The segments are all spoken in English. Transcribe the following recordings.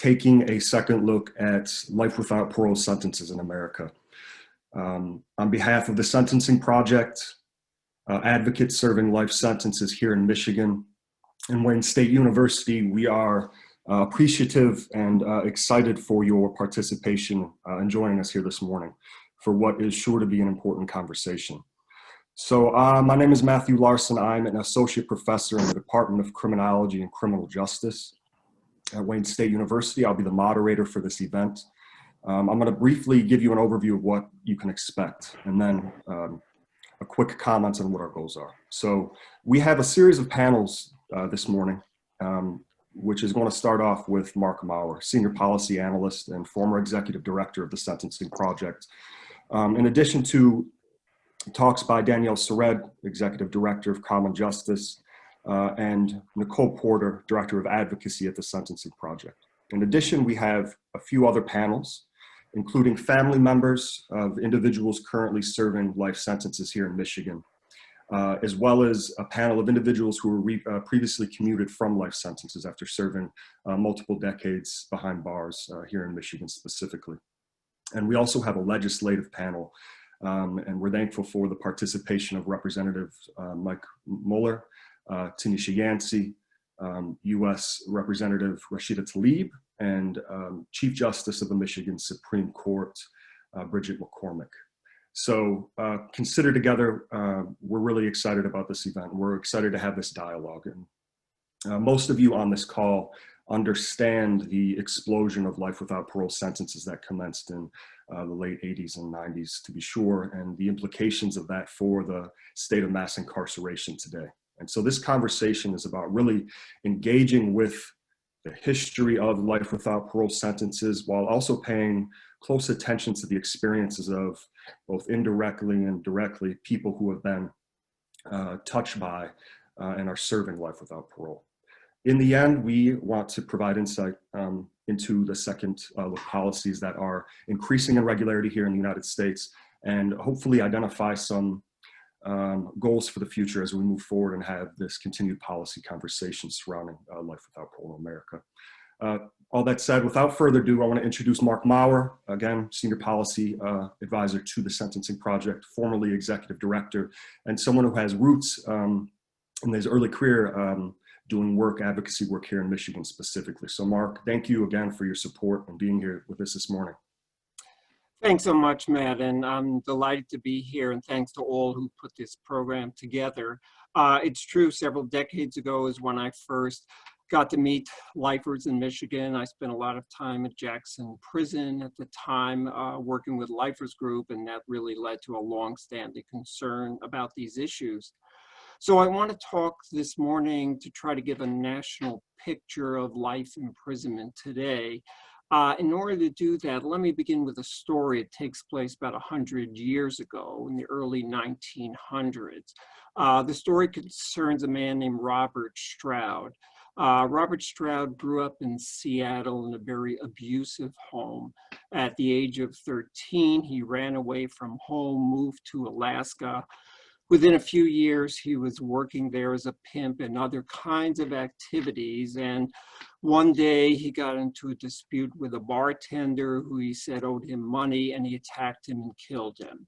taking a second look at life without parole sentences in America. On behalf of the Sentencing Project, advocates serving life sentences here in Michigan and Wayne State University, we are appreciative and excited for your participation and joining us here this morning for what is sure to be an important conversation. So my name is Matthew Larson. I'm an associate professor in the Department of Criminology and Criminal Justice at Wayne State University. I'll be the moderator for this event. I'm going to briefly give you an overview of what you can expect, and then a quick comment on what our goals are. So we have a series of panels this morning, which is going to start off with Mark Maurer, Senior Policy Analyst and former Executive Director of the Sentencing Project. In addition to talks by Danielle Sered, Executive Director of Common Justice, and Nicole Porter, Director of Advocacy at the Sentencing Project. In addition, we have a few other panels, including family members of individuals currently serving life sentences here in Michigan, as well as a panel of individuals who were previously commuted from life sentences after serving multiple decades behind bars here in Michigan specifically. And we also have a legislative panel, and we're thankful for the participation of Representative Mike Mueller, Tanisha Yancey, U.S. Representative Rashida Tlaib, and Chief Justice of the Michigan Supreme Court, Bridget McCormick. So considered together, we're really excited about this event. We're excited to have this dialogue. And most of you on this call understand the explosion of life without parole sentences that commenced in the late 80s and 90s, to be sure, and the implications of that for the state of mass incarceration today. And so this conversation is about really engaging with the history of life without parole sentences, while also paying close attention to the experiences of both indirectly and directly people who have been touched by and are serving life without parole. In the end, we want to provide insight into the second look policies that are increasing in regularity here in the United States, and hopefully identify some goals for the future as we move forward and have this continued policy conversation surrounding life without parole in America. All that said, without further ado, I want to introduce Mark Maurer, again, Senior Policy Advisor to the Sentencing Project, formerly Executive Director, and someone who has roots in his early career doing advocacy work here in Michigan specifically. So Mark, thank you again for your support and being here with us this morning. Thanks so much, Matt, and I'm delighted to be here, and thanks to all who put this program together. It's true, several decades ago is when I first got to meet lifers in Michigan. I spent a lot of time at Jackson Prison at the time, working with Lifers Group, and that really led to a long-standing concern about these issues. So I want to talk this morning to try to give a national picture of life imprisonment today. In order to do that, let me begin with a story. It takes place about 100 years ago in the early 1900s. The story concerns a man named Robert Stroud. Robert Stroud grew up in Seattle in a very abusive home. At the age of 13, he ran away from home, moved to Alaska. Within a few years, he was working there as a pimp and other kinds of activities. And one day he got into a dispute with a bartender who he said owed him money, and he attacked him and killed him.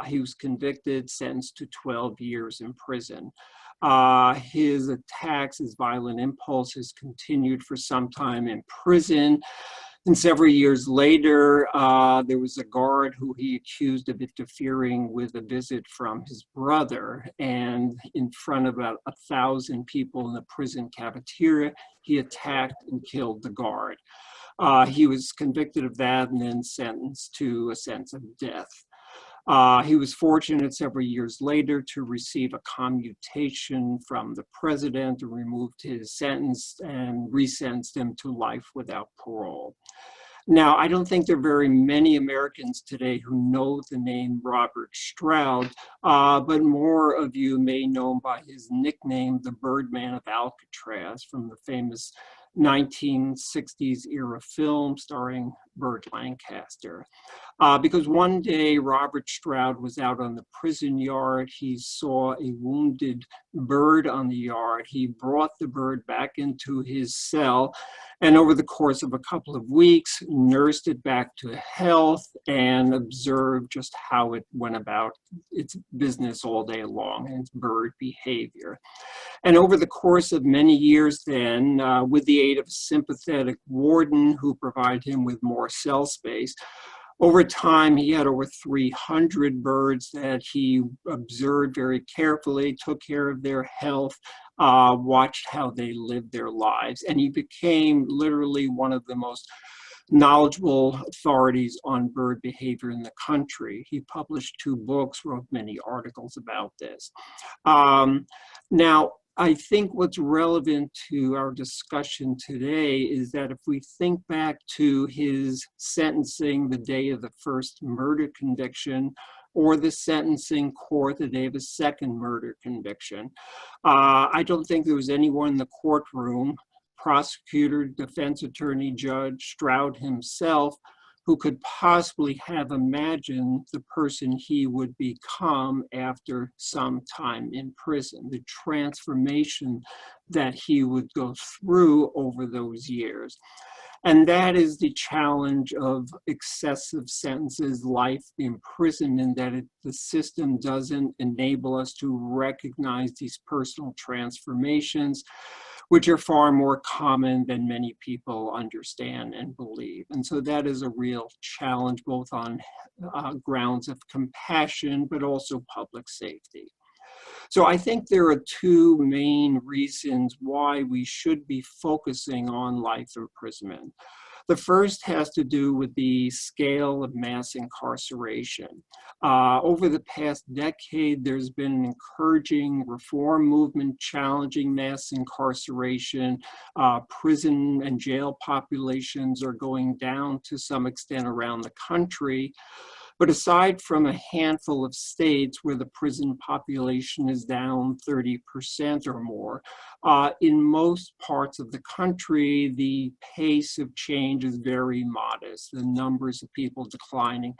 He was convicted, sentenced to 12 years in prison. His attacks, his violent impulses continued for some time in prison. And several years later, there was a guard who he accused of interfering with a visit from his brother. And in front of about 1,000 people in the prison cafeteria, he attacked and killed the guard. He was convicted of that and then sentenced to a sentence of death. He was fortunate several years later to receive a commutation from the president who removed his sentence and resentenced him to life without parole. Now, I don't think there are very many Americans today who know the name Robert Stroud, but more of you may know him by his nickname, the Birdman of Alcatraz, from the famous 1960s era film starring Burt Lancaster. Because one day Robert Stroud was out on the prison yard. He saw a wounded bird on the yard. He brought the bird back into his cell, and over the course of a couple of weeks, nursed it back to health and observed just how it went about its business all day long and its bird behavior. And over the course of many years then, with the aid of a sympathetic warden who provided him with more cell space, over time, he had over 300 birds that he observed very carefully, took care of their health, watched how they lived their lives. And he became literally one of the most knowledgeable authorities on bird behavior in the country. He published 2 books, wrote many articles about this. Now, I think what's relevant to our discussion today is that if we think back to his sentencing the day of the first murder conviction, or the sentencing court the day of his second murder conviction, I don't think there was anyone in the courtroom, prosecutor, defense attorney, judge, Stroud himself, who could possibly have imagined the person he would become after some time in prison, the transformation that he would go through over those years. And that is the challenge of excessive sentences, life imprisonment, that the system doesn't enable us to recognize these personal transformations, which are far more common than many people understand and believe. And so that is a real challenge, both on grounds of compassion, but also public safety. So I think there are 2 main reasons why we should be focusing on life imprisonment. The first has to do with the scale of mass incarceration. Over the past decade, there's been an encouraging reform movement challenging mass incarceration. Prison and jail populations are going down to some extent around the country. But aside from a handful of states where the prison population is down 30% or more, in most parts of the country, the pace of change is very modest. The numbers of people declining,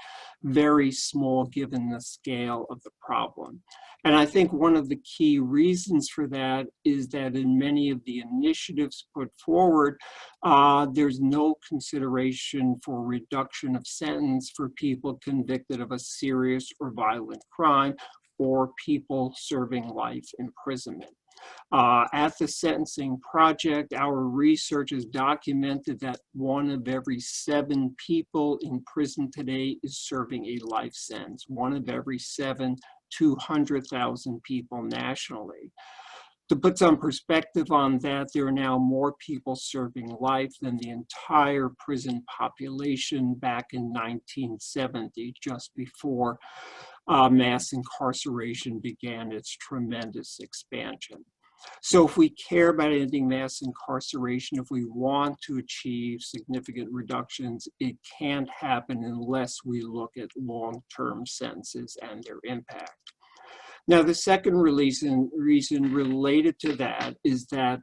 very small given the scale of the problem. And I think one of the key reasons for that is that in many of the initiatives put forward, there's no consideration for reduction of sentence for people convicted of a serious or violent crime or people serving life imprisonment. At the Sentencing Project, our research has documented that 1 of every 7 people in prison today is serving a life sentence. 1 of every 7, 200,000 people nationally. To put some perspective on that, there are now more people serving life than the entire prison population back in 1970, just before mass incarceration began its tremendous expansion. So if we care about ending mass incarceration, if we want to achieve significant reductions, it can't happen unless we look at long-term sentences and their impact. Now, the second reason related to that is that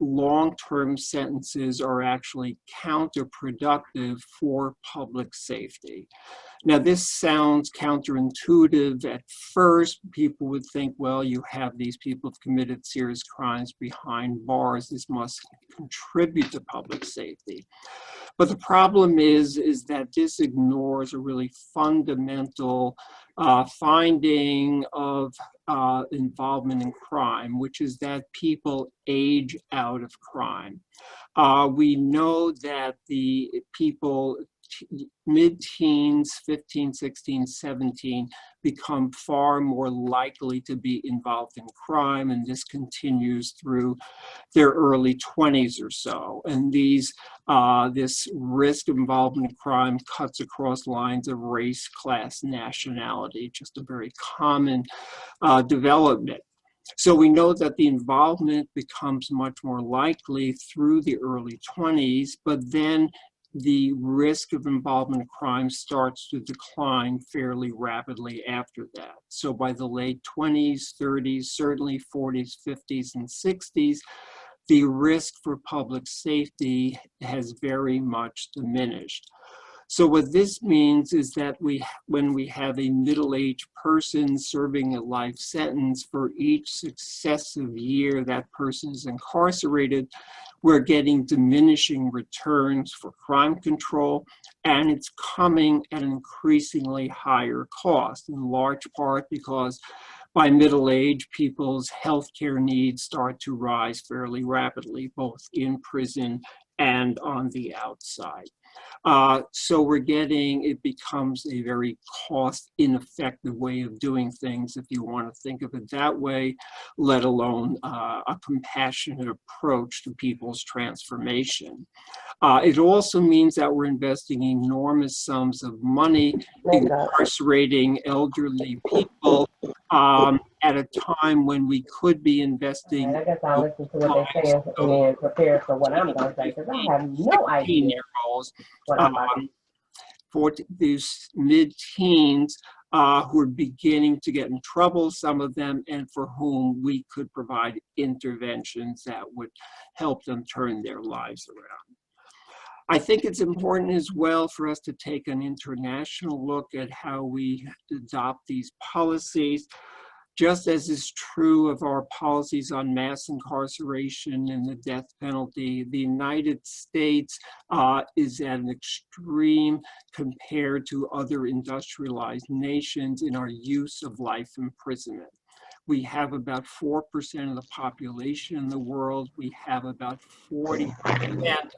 long-term sentences are actually counterproductive for public safety. Now, this sounds counterintuitive at first. People would think, well, you have these people who've committed serious crimes behind bars. This must contribute to public safety. But the problem is that this ignores a really fundamental finding of involvement in crime, which is that people age out of crime. We know that the people mid-teens, 15, 16, 17, become far more likely to be involved in crime, and this continues through their early 20s or so. And this risk of involvement in crime cuts across lines of race, class, nationality, just a very common development. So we know that the involvement becomes much more likely through the early 20s, but then the risk of involvement in crime starts to decline fairly rapidly after that. So by the late 20s, 30s, certainly 40s, 50s, and 60s, the risk for public safety has very much diminished. So what this means is that when we have a middle-aged person serving a life sentence, for each successive year that person is incarcerated, we're getting diminishing returns for crime control, and it's coming at an increasingly higher cost, in large part because by middle age, people's healthcare needs start to rise fairly rapidly, both in prison and on the outside. So it becomes a very cost ineffective way of doing things, if you want to think of it that way, let alone a compassionate approach to people's transformation. It also means that we're investing enormous sums of money incarcerating elderly people at a time when we could be investing. I guess I'll listen to what they're saying and then prepare for what I'm going to say, because I have no idea what I'm about to say. For these mid-teens who are beginning to get in trouble, some of them, and for whom we could provide interventions that would help them turn their lives around. I think it's important as well for us to take an international look at how we adopt these policies. Just as is true of our policies on mass incarceration and the death penalty, the United States is at an extreme compared to other industrialized nations in our use of life imprisonment. We have about 4% of the population in the world. We have about 40%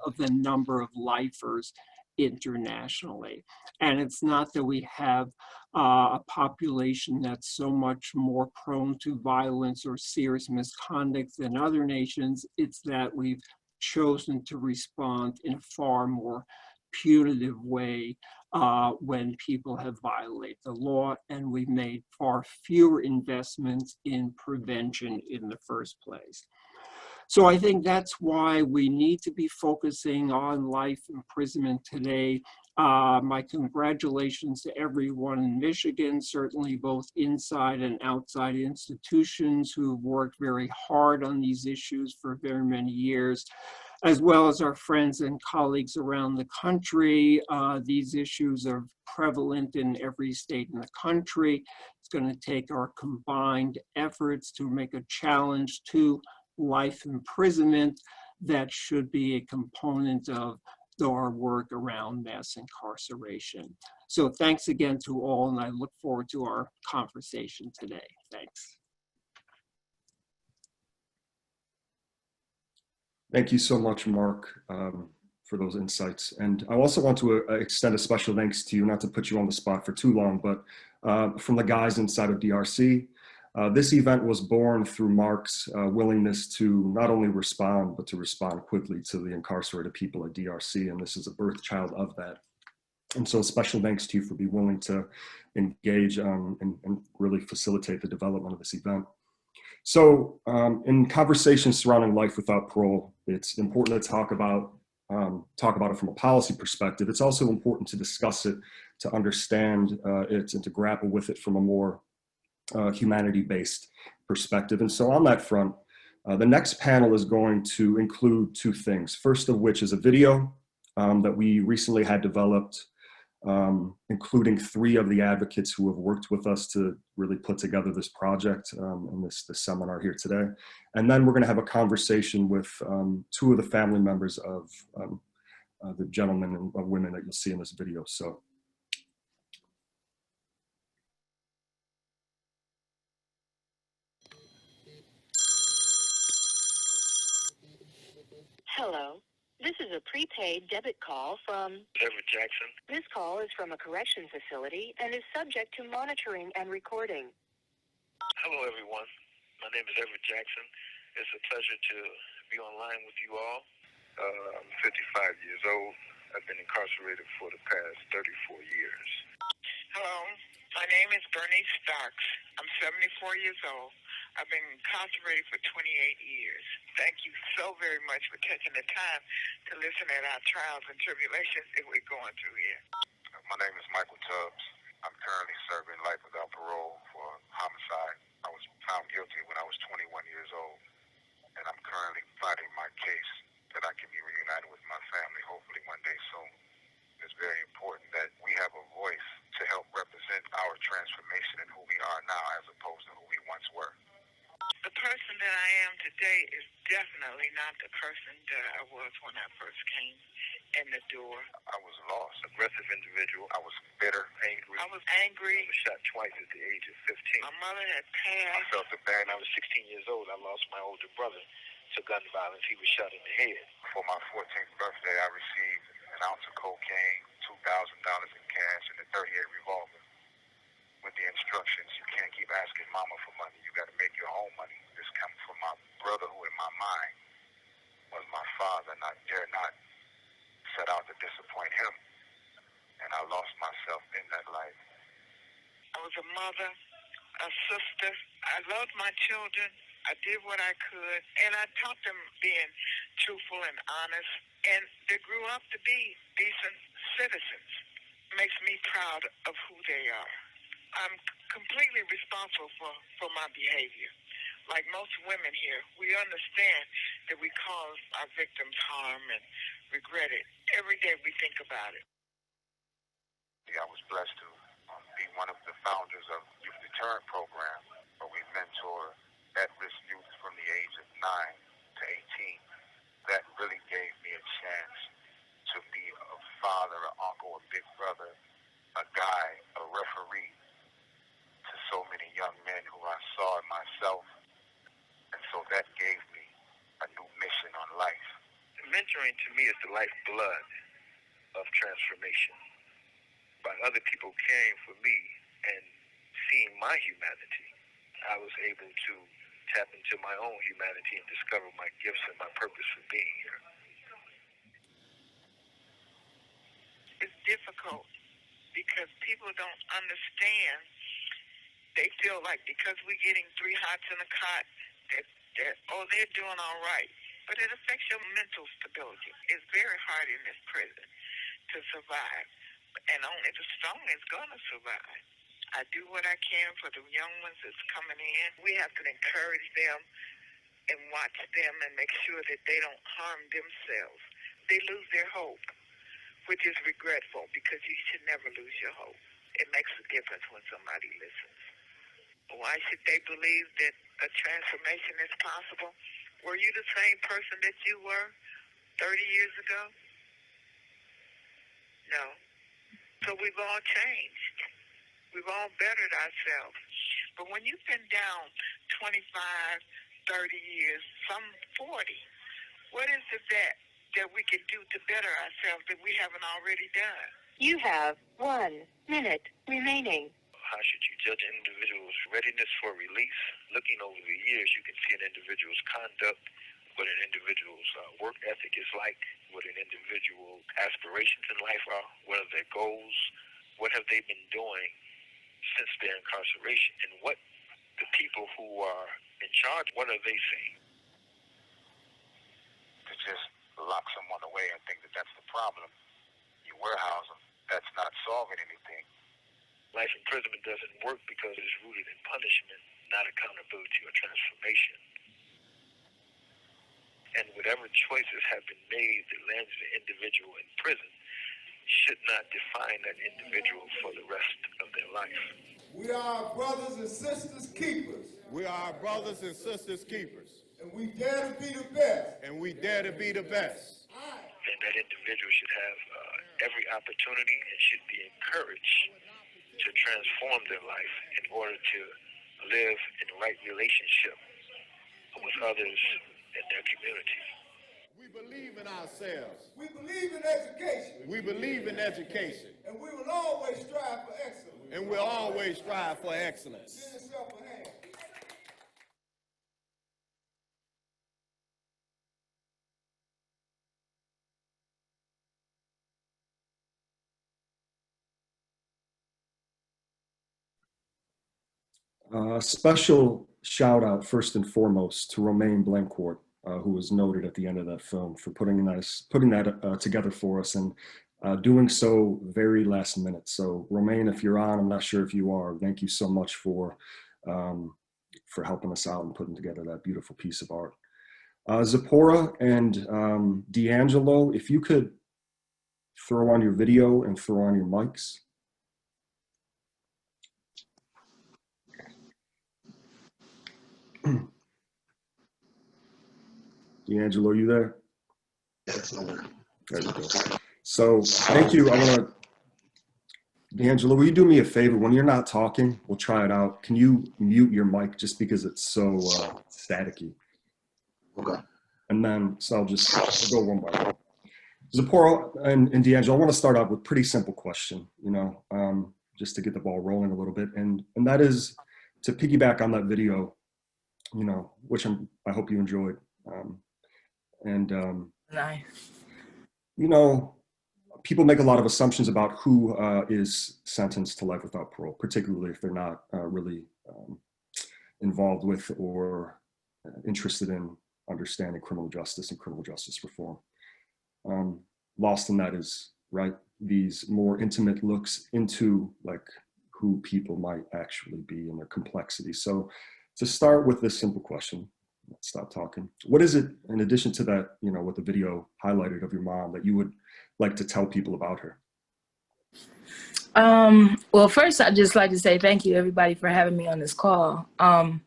of the number of lifers internationally. And it's not that we have a population that's so much more prone to violence or serious misconduct than other nations. It's that we've chosen to respond in a far more punitive way when people have violated the law, and we've made far fewer investments in prevention in the first place. So I think that's why we need to be focusing on life imprisonment today. My congratulations to everyone in Michigan, certainly both inside and outside institutions who've worked very hard on these issues for very many years, as well as our friends and colleagues around the country. These issues are prevalent in every state in the country. It's going to take our combined efforts to make a challenge to life imprisonment that should be a component of our work around mass incarceration. So thanks again to all, and I look forward to our conversation today. Thanks. Thank you so much, Mark, for those insights. And I also want to extend a special thanks to you, not to put you on the spot for too long, but from the guys inside of DRC. This event was born through Mark's willingness to not only respond, but to respond quickly to the incarcerated people at DRC, and this is a birth child of that. And so special thanks to you for being willing to engage and really facilitate the development of this event. So in conversations surrounding life without parole, it's important to talk about it from a policy perspective. It's also important to discuss it, to understand it, and to grapple with it from a more humanity-based perspective. And so on that front, the next panel is going to include two things. First of which is a video that we recently had developed, including 3 of the advocates who have worked with us to really put together this project and this seminar here today. And then we're going to have a conversation with 2 of the family members of the gentlemen and women that you'll see in this video. So. Hello. This is a prepaid debit call from Everett Jackson. This call is from a correction facility and is subject to monitoring and recording. Hello, everyone. My name is Everett Jackson. It's a pleasure to be online with you all. I'm 55 years old. I've been incarcerated for the past 34 years. Hello. My name is Bernice Starks. I'm 74 years old. I've been incarcerated for 28 years. Thank you so very much for taking the time to listen at our trials and tribulations that we're going through here. My name is Michael Tubbs. I'm currently serving life without parole for homicide. I was found guilty when I was 21 years old, and I'm currently fighting my case that I can be reunited with my family hopefully one day soon. It's very important the person that I was when I first came in the door. I was lost, aggressive individual. I was bitter, angry. I was angry. I was shot twice at the age of 15. My mother had I passed. felt so bad. I was 16 years old. I lost my older brother to gun violence. He was shot in the head. For my 14th birthday, I received an ounce of cocaine, $2,000 in cash, and a .38 revolver with the instructions, you can't keep asking mama for money. You got to make your own money. This comes from my brother, who in my mind was my father, and I dare not set out to disappoint him. And I lost myself in that life. I was a mother, a sister. I loved my children. I did what I could, and I taught them being truthful and honest, and they grew up to be decent citizens. It makes me proud of who they are. I'm completely responsible for my behavior. Like most women here, we understand that we cause our victims harm and regret it. Every day we think about it. I was blessed to be one of the founders of Youth Deterrent Program, where we mentor at-risk youth from the age of 9 to 18. That really gave me a chance to be a father, an uncle, a big brother, a guide, a referee to so many young men who I saw in myself. And so that gave me a new mission on life. Mentoring to me is the lifeblood of transformation. By other people caring for me and seeing my humanity, I was able to tap into my own humanity and discover my gifts and my purpose for being here. It's difficult because people don't understand. They feel like because we're getting 3 hots in a cot, that they're doing all right. But it affects your mental stability. It's very hard in this prison to survive. And only the strong is going to survive. I do what I can for the young ones that's coming in. We have to encourage them and watch them and make sure that they don't harm themselves. They lose their hope, which is regretful because you should never lose your hope. It makes a difference when somebody listens. Why should they believe that a transformation is possible? Were you the same person that you were 30 years ago? No. So we've all changed. We've all bettered ourselves. But when you've been down 25, 30 years, some 40, what is it that we can do to better ourselves that we haven't already done? You have 1 minute remaining. How should you judge an individual's readiness for release? Looking over the years, you can see an individual's conduct, what an individual's work ethic is like, what an individual's aspirations in life are, what are their goals, what have they been doing since their incarceration, and what the people who are in charge, what are they saying? To just lock someone away and think that that's the problem, you warehouse them, that's not solving anything. Life imprisonment doesn't work because it's rooted in punishment, not accountability or transformation. And whatever choices have been made that lands the individual in prison should not define that individual for the rest of their life. We are brothers and sisters keepers. We are brothers and sisters keepers. And we dare to be the best. And we dare to be the best. And that individual should have every opportunity and should be encouraged to transform their life in order to live in right relationship with others in their community. We believe in ourselves. We believe in education. We believe in education. And we will always strive for excellence. And we'll always strive for excellence. Give yourself a hand. Special shout out first and foremost to Romaine Blancourt, who was noted at the end of that film for putting that together for us and doing so very last minute. So Romaine, if you're on, I'm not sure if you are, thank you so much for helping us out and putting together that beautiful piece of art. Zipporah and D'Angelo, if you could throw on your video and throw on your mics. D'Angelo, are you there? Yes, I'm there. There you go. So thank you. D'Angelo, will you do me a favor? When you're not talking, we'll try it out. Can you mute your mic just because it's so staticky? Okay. And then, so I'll go one by one. Zipporah and D'Angelo, I want to start out with a pretty simple question, just to get the ball rolling a little bit. And that is to piggyback on that video, which I hope you enjoyed. Nice. People make a lot of assumptions about who is sentenced to life without parole, particularly if they're not really involved with or interested in understanding criminal justice and criminal justice reform. Lost in that is, right, these more intimate looks into like who people might actually be and their complexity. So to start with this simple question, let's stop talking. What is it, in addition to that, what the video highlighted of your mom, that you would like to tell people about her? Well, first, I'd just like to say thank you, everybody, for having me on this call. And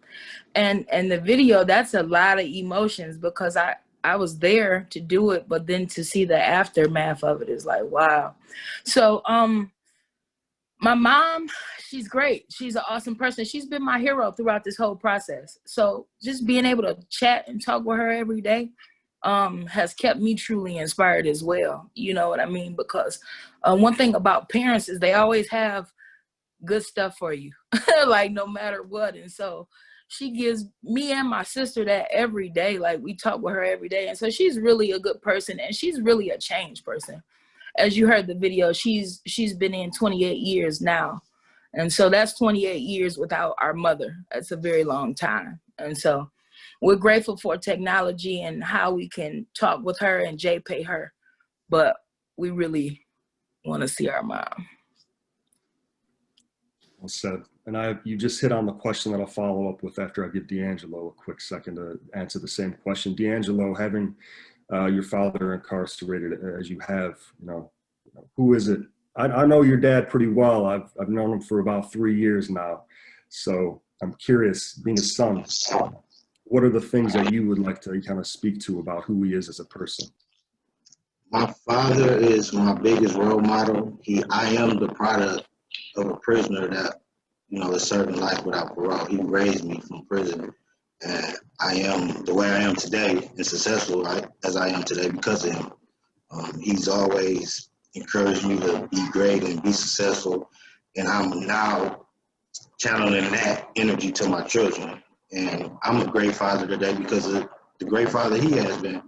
the video, that's a lot of emotions because I was there to do it, but then to see the aftermath of it is like, wow. So my mom, she's great. She's an awesome person. She's been my hero throughout this whole process. So just being able to chat and talk with her every day has kept me truly inspired as well. You know what I mean? Because one thing about parents is they always have good stuff for you, like no matter what. And so she gives me and my sister that every day. Like we talk with her every day. And so she's really a good person, and she's really a changed person. As you heard the video, she's been in 28 years now. And so that's 28 years without our mother. That's a very long time. And so we're grateful for technology and how we can talk with her and pay her, but we really want to see our mom. Well said. And you just hit on the question that I'll follow up with after I give D'Angelo a quick second to answer the same question. D'Angelo, having your father incarcerated as you have, who is it? I know your dad pretty well. I've known him for about 3 years now. So I'm curious, being a son, what are the things that you would like to kind of speak to about who he is as a person? My father is my biggest role model. I am the product of a prisoner that, is serving life without parole. He raised me from prison, and I am the way I am today and successful as I am today because of him. He's always encouraged me to be great and be successful, and I'm now channeling that energy to my children. And I'm a great father today because of the great father he has been.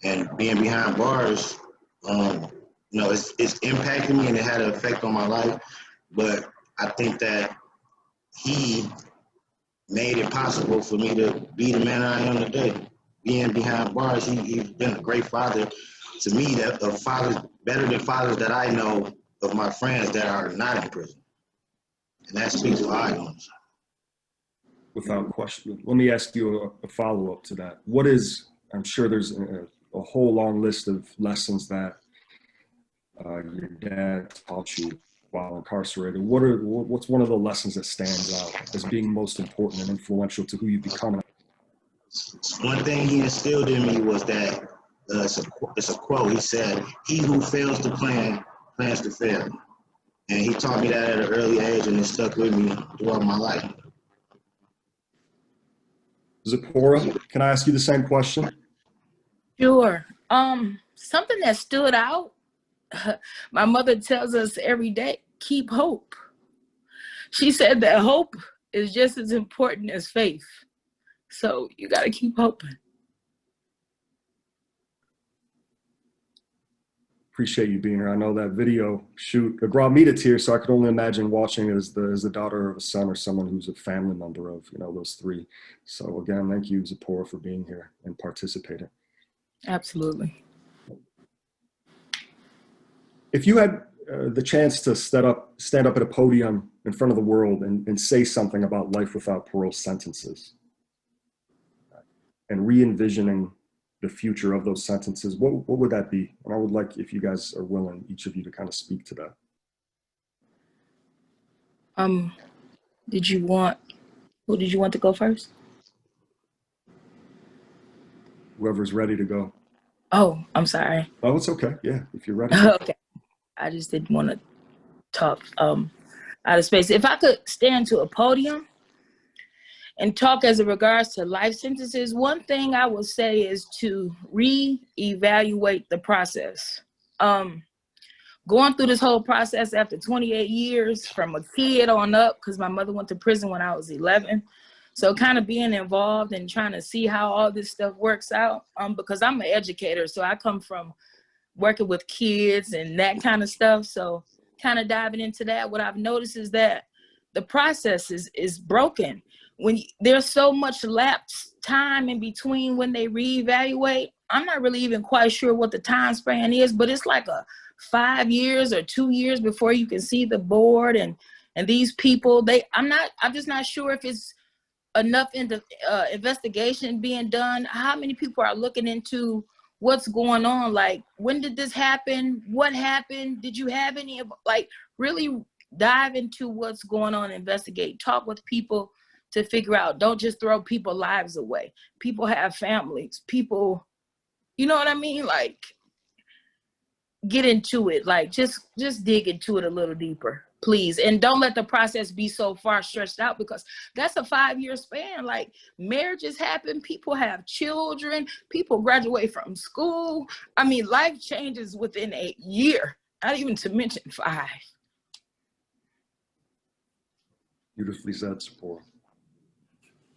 And being behind bars, it's impacted me and it had an effect on my life. But I think that he made it possible for me to be the man I am today. Being behind bars, he's been a great father to me, that a father better than fathers that I know of my friends that are not in prison. And that speaks volumes. Without question. Let me ask you a follow-up to that. I'm sure there's a whole long list of lessons that your dad taught you while incarcerated. What's one of the lessons that stands out as being most important and influential to who you become? One thing he instilled in me was that, it's a quote, he said, "He who fails to plan, plans to fail." And he taught me that at an early age, and it stuck with me throughout my life. Zipporah, can I ask you the same question? Sure. Something that stood out, my mother tells us every day, keep hope. She said that hope is just as important as faith. So you got to keep hoping. Appreciate you being here. I know that video shoot, it brought me to tears, so I could only imagine watching it as the daughter of a son or someone who's a family member of, those three. So again, thank you, Zipporah, for being here and participating. Absolutely. If you had the chance to stand up at a podium in front of the world and say something about life without parole sentences and re-envisioning the future of those sentences, what would that be? And I would like, if you guys are willing, each of you to kind of speak to that. Who did you want to go first? whoever's ready to go. Oh, I'm sorry. Oh, it's okay. Yeah, if you're ready. Okay. I just didn't want to talk out of space. If I could stand to a podium and talk as it regards to life sentences, one thing I would say is to re-evaluate the process. Going through this whole process after 28 years from a kid on up, because my mother went to prison when I was 11. So kind of being involved and trying to see how all this stuff works out, because I'm an educator, so I come from working with kids and that kind of stuff. So kind of diving into that, what I've noticed is that the process is broken. When there's so much lapse time in between when they reevaluate, I'm not really even quite sure what the time span is, but it's like a 5 years or 2 years before you can see the board and these people. I'm just not sure if it's enough investigation being done. How many people are looking into what's going on? Like, when did this happen? What happened? Did you have any, like, really dive into what's going on, investigate, talk with people to figure out. Don't just throw people's lives away. People have families. People, you know what I mean? Like, get into it. Like, just dig into it a little deeper, please. And don't let the process be so far stretched out, because that's a 5-year span. Like, marriages happen, people have children, people graduate from school. I mean, life changes within a year, not even to mention 5. Beautifully said, Sephora.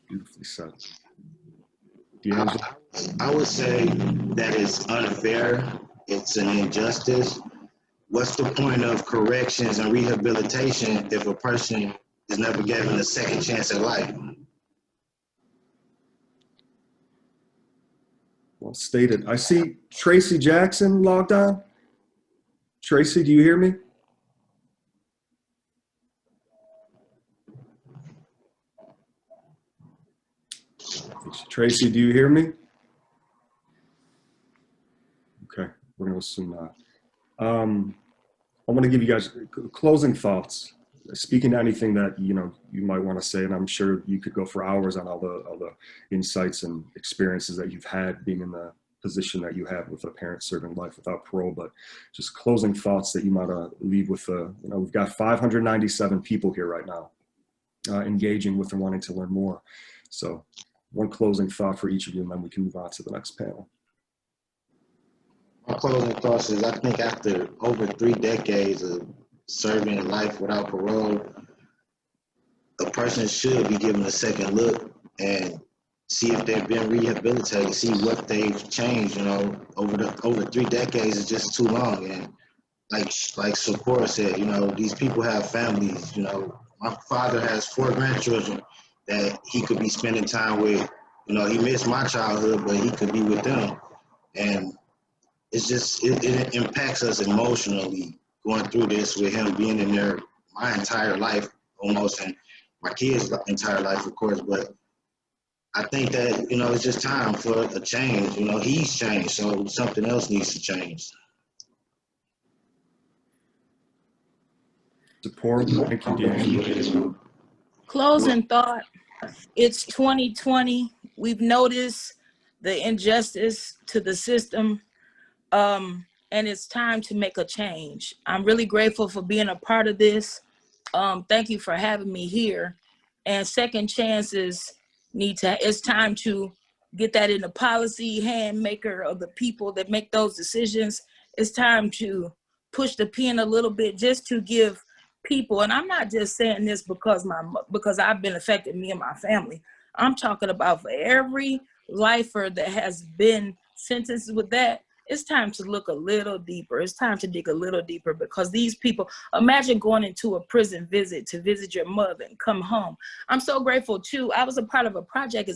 Beautifully said. I would say that it's unfair. It's an injustice. What's the point of corrections and rehabilitation if a person is never given a second chance at life? Well stated. I see Tracy Jackson logged on. Tracy, do you hear me? Tracy, do you hear me? Okay, we're going to assume not. I want to give you guys closing thoughts. Speaking to anything that you might want to say, and I'm sure you could go for hours on all the insights and experiences that you've had being in the position that you have with a parent serving life without parole. But just closing thoughts that you might leave with. We've got 597 people here right now engaging with and wanting to learn more. So one closing thought for each of you, and then we can move on to the next panel. My closing thoughts is, I think after over 3 decades of serving life without parole, a person should be given a second look and see if they've been rehabilitated, see what they've changed. Over 3 decades is just too long. And like Sephora said, these people have families. My father has 4 grandchildren that he could be spending time with. He missed my childhood, but he could be with them. And it's just, it impacts us emotionally going through this with him being in there my entire life almost, and my kids' entire life, of course. But I think that, it's just time for a change. He's changed, so something else needs to change. Support. Thank you, D'Angelo. Closing thought. It's 2020. We've noticed the injustice to the system. And it's time to make a change. I'm really grateful for being a part of this. Thank you for having me here. And second chances it's time to get that in the policy hand maker of the people that make those decisions. It's time to push the pen a little bit, just to give people, and I'm not just saying this because I've been affected, me and my family. I'm talking about for every lifer that has been sentenced with that. It's time to look a little deeper. It's time to dig a little deeper, because these people, imagine going into a prison visit to visit your mother and come home. I'm so grateful too. I was a part of a project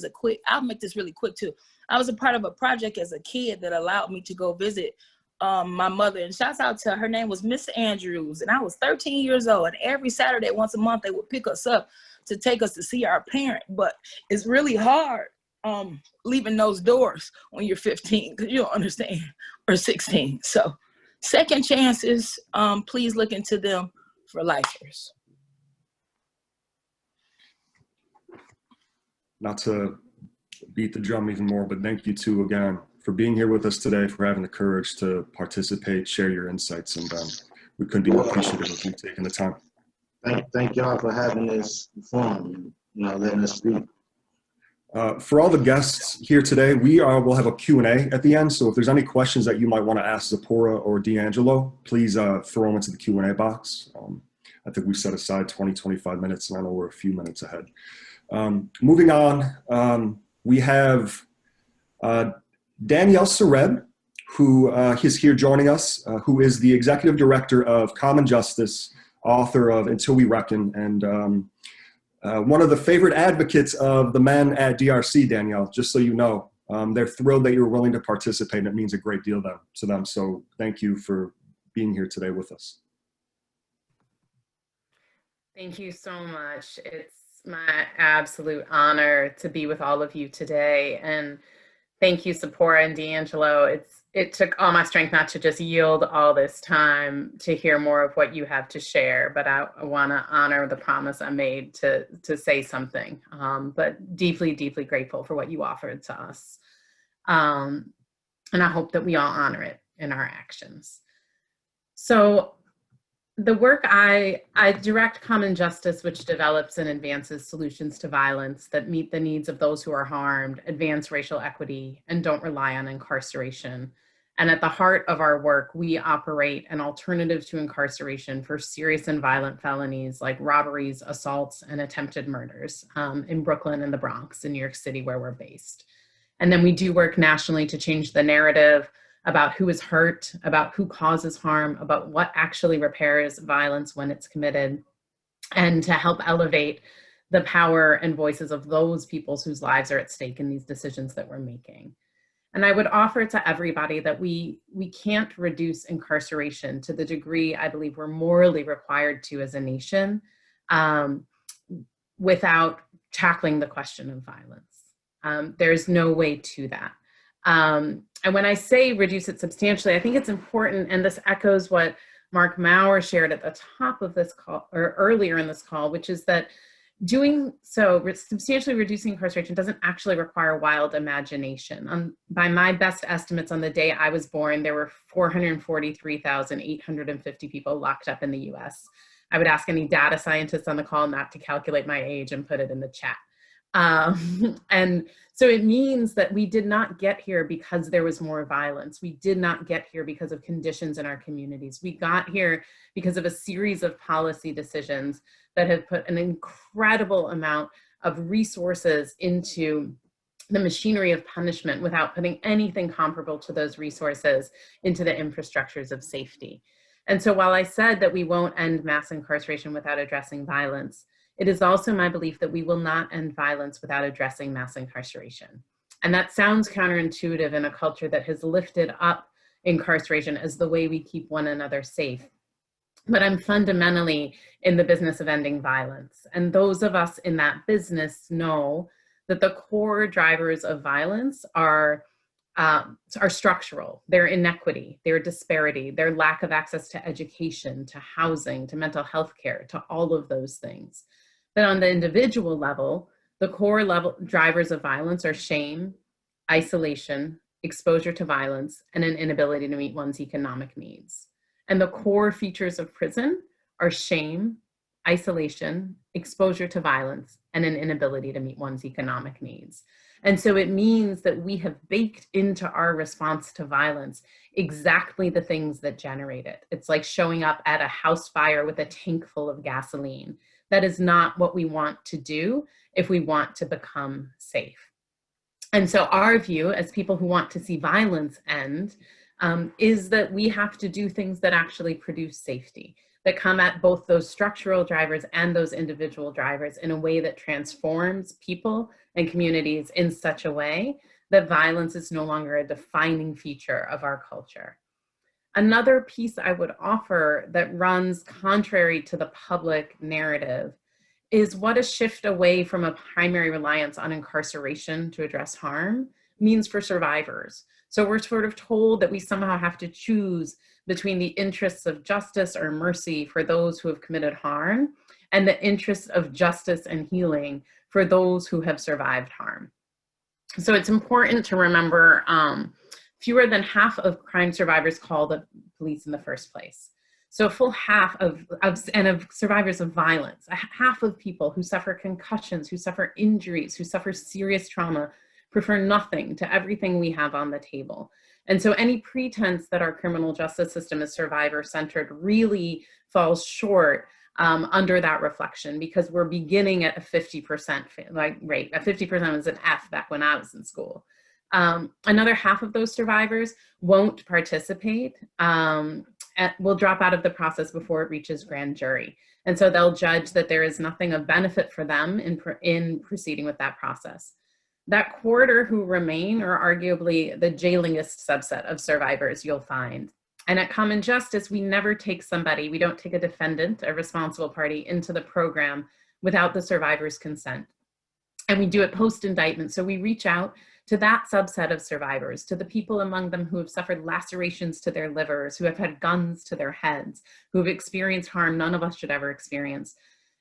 I'll make this really quick too. I was a part of a project as a kid that allowed me to go visit my mother, and shouts out to her name was Miss Andrews, and I was 13 years old, and every Saturday, once a month, they would pick us up to take us to see our parent. But it's really hard leaving those doors when you're 15, because you don't understand, or 16. So second chances, please look into them for lifers. Not to beat the drum even more, but thank you too again for being here with us today, for having the courage to participate, share your insights, and we couldn't be more appreciative of you taking the time. Thank y'all for having this forum, letting us speak. For all the guests here today, we will have a Q&A at the end. So if there's any questions that you might want to ask Zipporah or D'Angelo, please throw them into the Q&A box. I think we set aside 20, 25 minutes, and I know we're a few minutes ahead. Moving on, we have Danielle Sareb, who is here joining us, who is the Executive Director of Common Justice, author of Until We Reckon, and one of the favorite advocates of the men at DRC, Danielle, just so you know. They're thrilled that you're willing to participate, and it means a great deal to them. So thank you for being here today with us. Thank you so much. It's my absolute honor to be with all of you today. And thank you, Zipporah and D'Angelo. It took all my strength not to just yield all this time to hear more of what you have to share, but I want to honor the promise I made to say something, but deeply, deeply grateful for what you offered to us. And I hope that we all honor it in our actions. So the work I direct Common Justice, which develops and advances solutions to violence that meet the needs of those who are harmed, advance racial equity, and don't rely on incarceration. And at the heart of our work, we operate an alternative to incarceration for serious and violent felonies like robberies, assaults, and attempted murders in Brooklyn and the Bronx in New York City, where we're based. And then we do work nationally to change the narrative about who is hurt, about who causes harm, about what actually repairs violence when it's committed, and to help elevate the power and voices of those peoples whose lives are at stake in these decisions that we're making. And I would offer to everybody that we can't reduce incarceration to the degree I believe we're morally required to as a nation without tackling the question of violence. There's no way to that. And when I say reduce it substantially, I think it's important, and this echoes what Mark Maurer shared at the top of this call, or earlier in this call, which is that doing so, substantially reducing incarceration doesn't actually require wild imagination. By my best estimates, on the day I was born, there were 443,850 people locked up in the US. I would ask any data scientists on the call not to calculate my age and put it in the chat. And so it means that we did not get here because there was more violence. We did not get here because of conditions in our communities. We got here because of a series of policy decisions that have put an incredible amount of resources into the machinery of punishment without putting anything comparable to those resources into the infrastructures of safety. And so while I said that we won't end mass incarceration without addressing violence, it is also my belief that we will not end violence without addressing mass incarceration. And that sounds counterintuitive in a culture that has lifted up incarceration as the way we keep one another safe. But I'm fundamentally in the business of ending violence. And those of us in that business know that the core drivers of violence are structural. They're inequity, their disparity, their lack of access to education, to housing, to mental health care, to all of those things. But on the individual level, the core level drivers of violence are shame, isolation, exposure to violence, and an inability to meet one's economic needs. And the core features of prison are shame, isolation, exposure to violence, and an inability to meet one's economic needs. And so it means that we have baked into our response to violence exactly the things that generate it. It's like showing up at a house fire with a tank full of gasoline. That is not what we want to do if we want to become safe. And so our view as people who want to see violence end is that we have to do things that actually produce safety, that come at both those structural drivers and those individual drivers in a way that transforms people and communities in such a way that violence is no longer a defining feature of our culture. Another piece I would offer that runs contrary to the public narrative is what a shift away from a primary reliance on incarceration to address harm means for survivors. So we're sort of told that we somehow have to choose between the interests of justice or mercy for those who have committed harm and the interests of justice and healing for those who have survived harm. So it's important to remember fewer than half of crime survivors call the police in the first place. So a full half of survivors of violence, half of people who suffer concussions, who suffer injuries, who suffer serious trauma, prefer nothing to everything we have on the table. And so any pretense that our criminal justice system is survivor-centered really falls short under that reflection, because we're beginning at a 50% rate. A 50% was an F back when I was in school. Another half of those survivors won't participate, will drop out of the process before it reaches grand jury. And so they'll judge that there is nothing of benefit for them in proceeding with that process. That quarter who remain are arguably the jailingest subset of survivors you'll find. And at Common Justice, we never take somebody, we don't take a defendant, a responsible party, into the program without the survivor's consent. And we do it post-indictment. So we reach out to that subset of survivors, to the people among them who have suffered lacerations to their livers, who have had guns to their heads, who have experienced harm none of us should ever experience.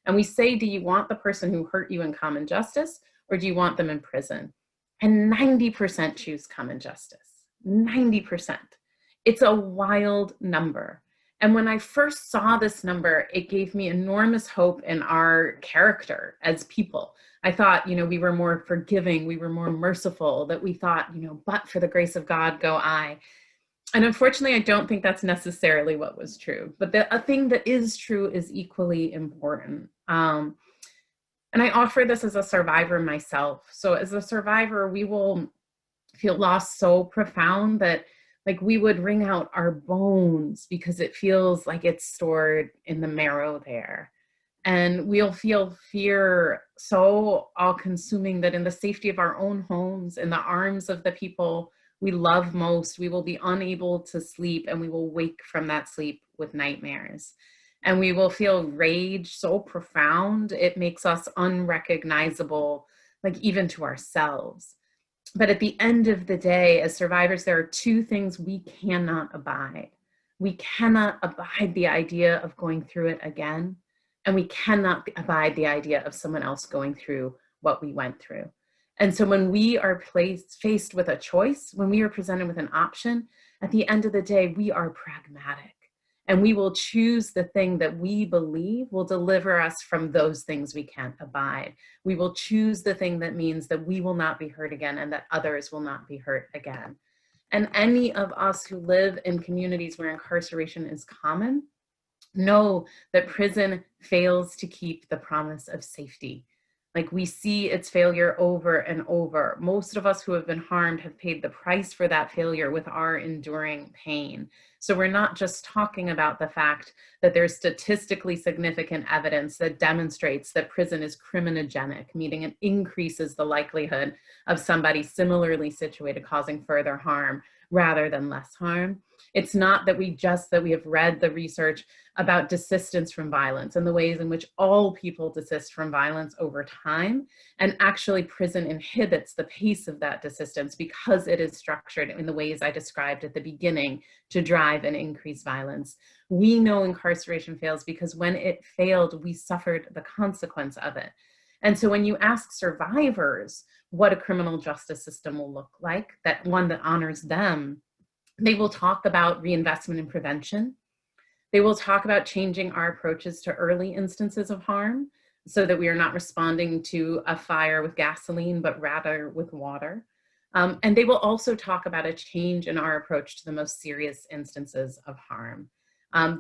And we say, do you want the person who hurt you in Common Justice, or do you want them in prison? And 90% choose Common Justice, 90%. It's a wild number. And when I first saw this number, it gave me enormous hope in our character as people. I thought, we were more forgiving, we were more merciful, that we thought, but for the grace of God, go I. And unfortunately, I don't think that's necessarily what was true. But a thing that is true is equally important. And I offer this as a survivor myself. So as a survivor, we will feel loss so profound that we would wring out our bones because it feels like it's stored in the marrow there. And we'll feel fear so all-consuming that in the safety of our own homes, in the arms of the people we love most, we will be unable to sleep, and we will wake from that sleep with nightmares. And we will feel rage so profound, it makes us unrecognizable, even to ourselves. But at the end of the day, as survivors, there are two things we cannot abide. We cannot abide the idea of going through it again, and we cannot abide the idea of someone else going through what we went through. And so when we are faced with a choice, when we are presented with an option, at the end of the day, we are pragmatic. And we will choose the thing that we believe will deliver us from those things we can't abide. We will choose the thing that means that we will not be hurt again and that others will not be hurt again. And any of us who live in communities where incarceration is common know that prison fails to keep the promise of safety. We see its failure over and over. Most of us who have been harmed have paid the price for that failure with our enduring pain. So we're not just talking about the fact that there's statistically significant evidence that demonstrates that prison is criminogenic, meaning it increases the likelihood of somebody similarly situated causing further harm rather than less harm. It's not that we have read the research about desistance from violence and the ways in which all people desist from violence over time. And actually prison inhibits the pace of that desistance because it is structured in the ways I described at the beginning to drive and increase violence. We know incarceration fails because when it failed, we suffered the consequence of it. And so when you ask survivors what a criminal justice system will look like, that one that honors them, they will talk about reinvestment in prevention. They will talk about changing our approaches to early instances of harm so that we are not responding to a fire with gasoline, but rather with water. And they will also talk about a change in our approach to the most serious instances of harm.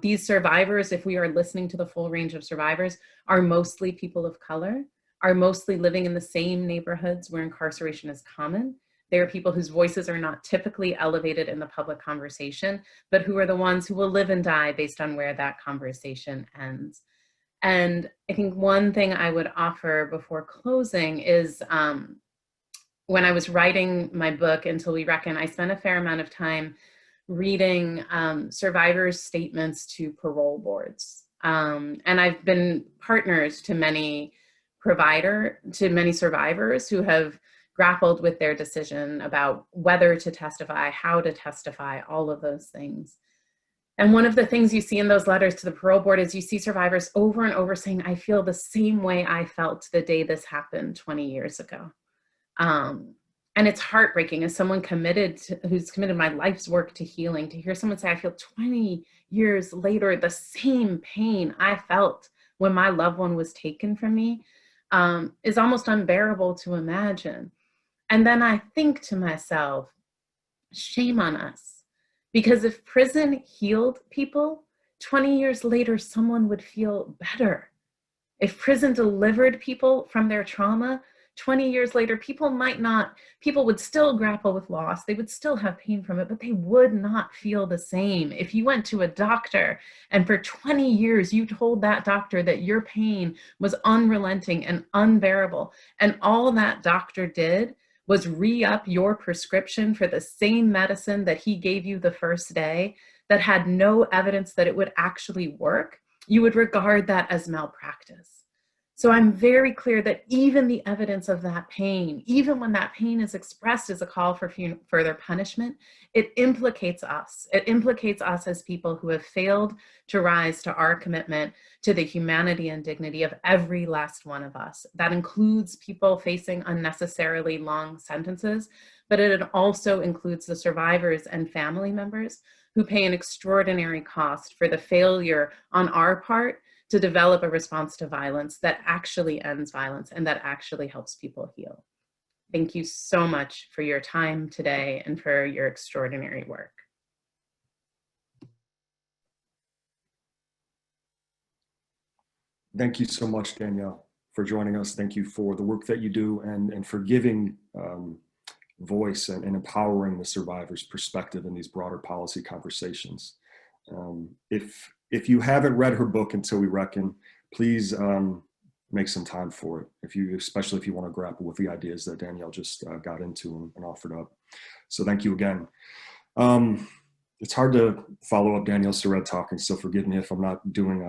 These survivors, if we are listening to the full range of survivors, are mostly people of color, are mostly living in the same neighborhoods where incarceration is common. They are people whose voices are not typically elevated in the public conversation, but who are the ones who will live and die based on where that conversation ends. And I think one thing I would offer before closing is when I was writing my book, Until We Reckon, I spent a fair amount of time reading survivors' statements to parole boards. And I've been partners to many survivors who have grappled with their decision about whether to testify, how to testify, all of those things. And one of the things you see in those letters to the parole board is you see survivors over and over saying, I feel the same way I felt the day this happened 20 years ago. And And it's heartbreaking as someone who's committed my life's work to healing, to hear someone say, I feel 20 years later, the same pain I felt when my loved one was taken from me, is almost unbearable to imagine. And then I think to myself, shame on us. Because if prison healed people, 20 years later, someone would feel better. If prison delivered people from their trauma, 20 years later, people would still grapple with loss. They would still have pain from it, but they would not feel the same. If you went to a doctor and for 20 years, you told that doctor that your pain was unrelenting and unbearable, and all that doctor did was re-up your prescription for the same medicine that he gave you the first day that had no evidence that it would actually work, you would regard that as malpractice. So I'm very clear that even the evidence of that pain, even when that pain is expressed as a call for further punishment, it implicates us. It implicates us as people who have failed to rise to our commitment to the humanity and dignity of every last one of us. That includes people facing unnecessarily long sentences, but it also includes the survivors and family members who pay an extraordinary cost for the failure on our part to develop a response to violence that actually ends violence and that actually helps people heal. Thank you so much for your time today and for your extraordinary work. Thank you so much, Danielle, for joining us. Thank you for the work that you do and for giving voice and empowering the survivors' perspective in these broader policy conversations. If you haven't read her book, Until We Reckon, please make some time for it, especially if you want to grapple with the ideas that Danielle just got into and offered up. So thank you again. It's hard to follow up Danielle Surratt talking, so forgive me if I'm not doing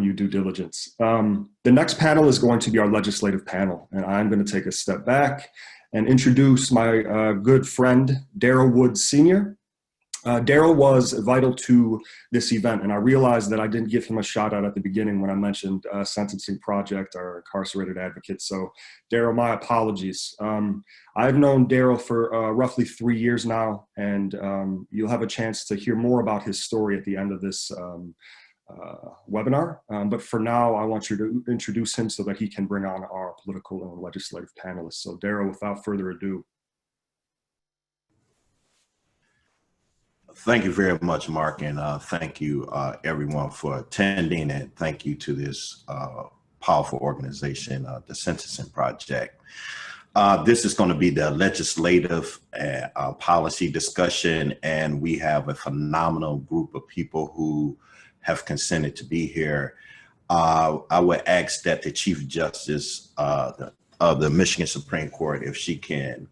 you due diligence. The next panel is going to be our legislative panel, and I'm going to take a step back and introduce my good friend, Daryl Woods Sr. Daryl was vital to this event, and I realized that I didn't give him a shout out at the beginning when I mentioned Sentencing Project, our incarcerated advocate. So Daryl, my apologies. I've known Daryl for roughly 3 years now, and you'll have a chance to hear more about his story at the end of this webinar. But for now, I want you to introduce him so that he can bring on our political and legislative panelists. So Daryl, without further ado. Thank you very much, Mark, and thank you everyone for attending, and thank you to this powerful organization, the Sentencing Project. This is going to be the legislative policy discussion, and we have a phenomenal group of people who have consented to be here. I would ask that the Chief Justice of the Michigan Supreme Court, if she can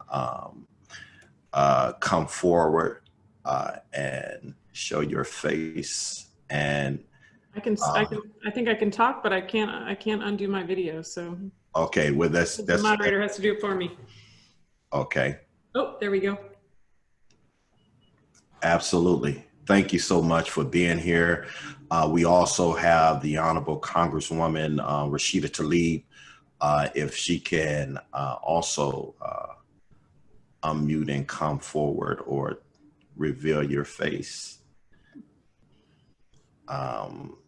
come forward and show your face. And I think I can talk, but I can't undo my video. So okay, well that's the moderator has to do it for me. Okay. Oh, there we go. Absolutely. Thank you so much for being here. We also have the Honorable Congresswoman Rashida Tlaib, if she can also unmute and come forward or reveal your face. Do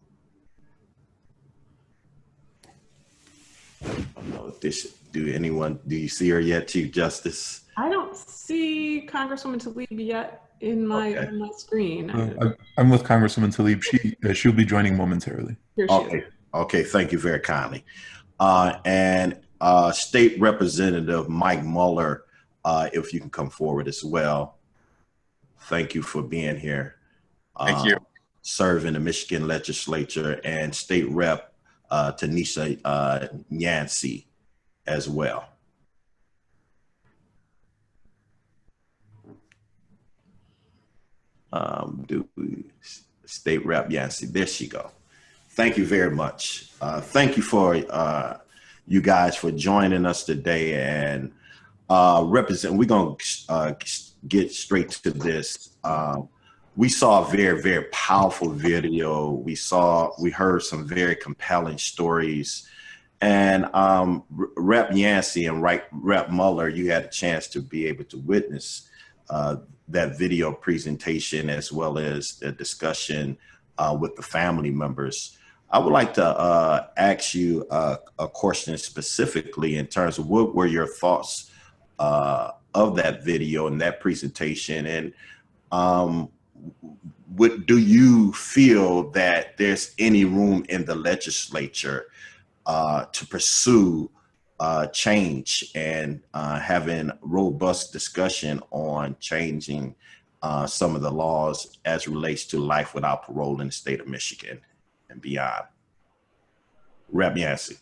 you see her yet, Chief Justice? I don't see Congresswoman Tlaib yet in my, okay. on my screen. I'm with Congresswoman Tlaib. She'll be joining momentarily. Here she is. Okay, thank you very kindly. And State Representative Mike Muller, if you can come forward as well. Thank you for being here. Thank you. Serving the Michigan legislature, and State Rep Tanisha Yancey as well. State Rep Yancey, there she go. Thank you very much. Thank you for you guys for joining us today, and we're gonna get straight to this. We saw a very, very powerful video. We heard some very compelling stories, And Rep Yancey and Rep Muller, you had a chance to be able to witness that video presentation as well as the discussion with the family members. I would like to ask you a question specifically in terms of what were your thoughts of that video and that presentation, and what do you feel that there's any room in the legislature to pursue change and having robust discussion on changing some of the laws as it relates to life without parole in the state of Michigan and beyond? Rep Yancey.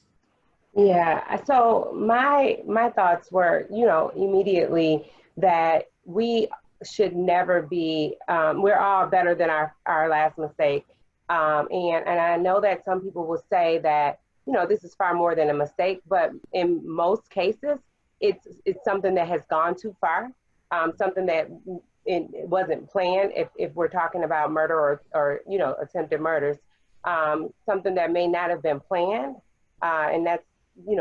Yeah, so my thoughts were, immediately that we should never be, we're all better than our last mistake. And I know that some people will say that, this is far more than a mistake, but in most cases, it's something that has gone too far, something that it wasn't planned if we're talking about murder or attempted murders, something that may not have been planned, and that's,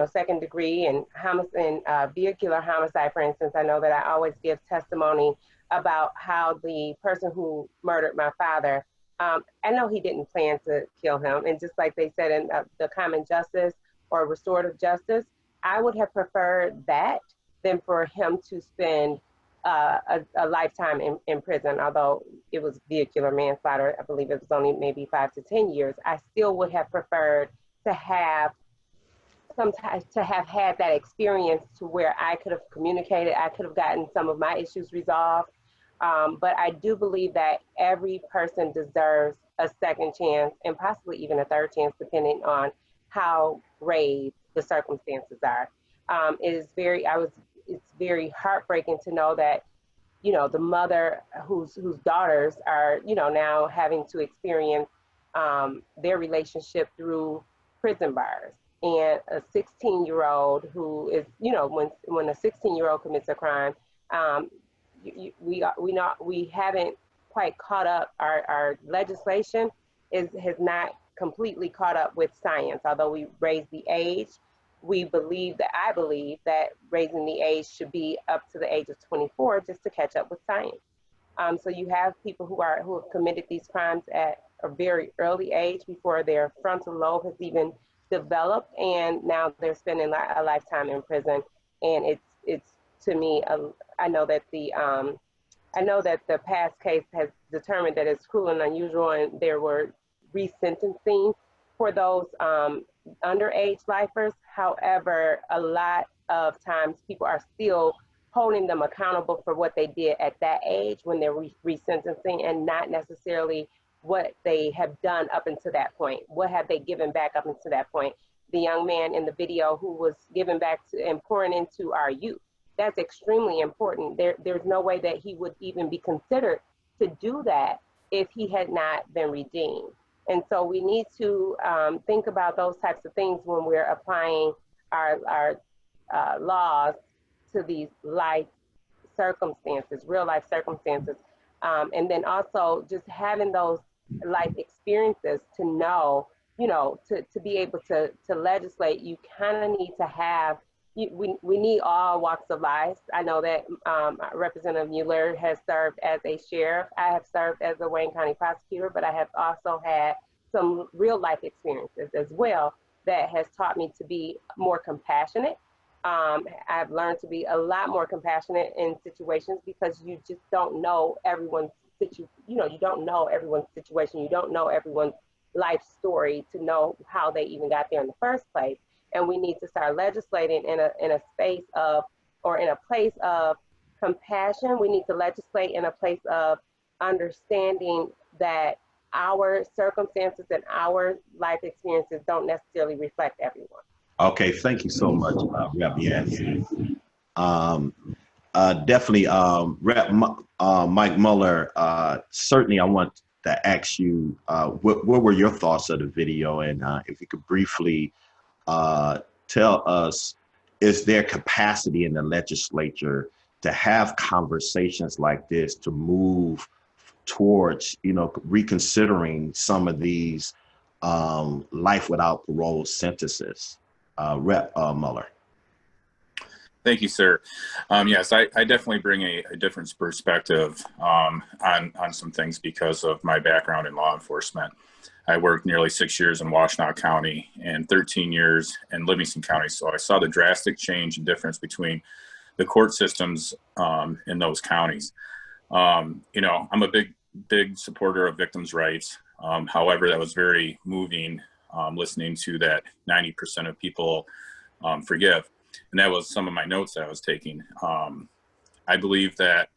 second degree and homicide and vehicular homicide, for instance. I know that I always give testimony about how the person who murdered my father, I know he didn't plan to kill him. And just like they said in the common justice or restorative justice, I would have preferred that than for him to spend a lifetime in prison. Although it was vehicular manslaughter, I believe it was only maybe 5 to 10 years. I still would have preferred to have had that experience to where I could have communicated, I could have gotten some of my issues resolved. But I do believe that every person deserves a second chance and possibly even a third chance, depending on how grave the circumstances are. It's very heartbreaking to know that, the mother whose daughters are, now having to experience their relationship through prison bars. And a 16-year-old who is, when a 16-year-old commits a crime, we haven't quite caught up. Our legislation has not completely caught up with science. Although we raised the age, I believe that raising the age should be up to the age of 24 just to catch up with science. So you have people who have committed these crimes at a very early age before their frontal lobe has even developed, and now they're spending a lifetime in prison. And it's to me, I know that the past case has determined that it's cruel and unusual, and there were resentencing for those underage lifers. However, a lot of times people are still holding them accountable for what they did at that age when they're resentencing, and not necessarily what they have done up until that point. What have they given back up until that point? The young man in the video who was giving back to and pouring into our youth, that's extremely important. There's no way that he would even be considered to do that if he had not been redeemed. And so we need to think about those types of things when we're applying our laws to these life circumstances, real life circumstances. And then also just having those life experiences to know, to be able to legislate, you kind of need to have, we need all walks of life. I know that Representative Mueller has served as a sheriff. I have served as a Wayne County prosecutor, but I have also had some real life experiences as well that has taught me to be more compassionate. I've learned to be a lot more compassionate in situations because you just don't know everyone's you don't know everyone's situation. You don't know everyone's life story to know how they even got there in the first place. And we need to start legislating in a space of, or in a place of compassion. We need to legislate in a place of understanding that our circumstances and our life experiences don't necessarily reflect everyone. Okay, thank you so much, Rep Yancey. Definitely, Rep Mike Muller, certainly I want to ask you, what were your thoughts of the video? And if you could briefly tell us, is there capacity in the legislature to have conversations like this to move towards, reconsidering some of these life without parole sentences? Rep Muller. Thank you, sir. Yes, I definitely bring a different perspective on some things because of my background in law enforcement. I worked nearly 6 years in Washtenaw County and 13 years in Livingston County, so I saw the drastic change and difference between the court systems in those counties. You know, I'm a big supporter of victims' rights. However, that was very moving listening to that 90% of people forgive. And that was some of my notes that I was taking. I believe that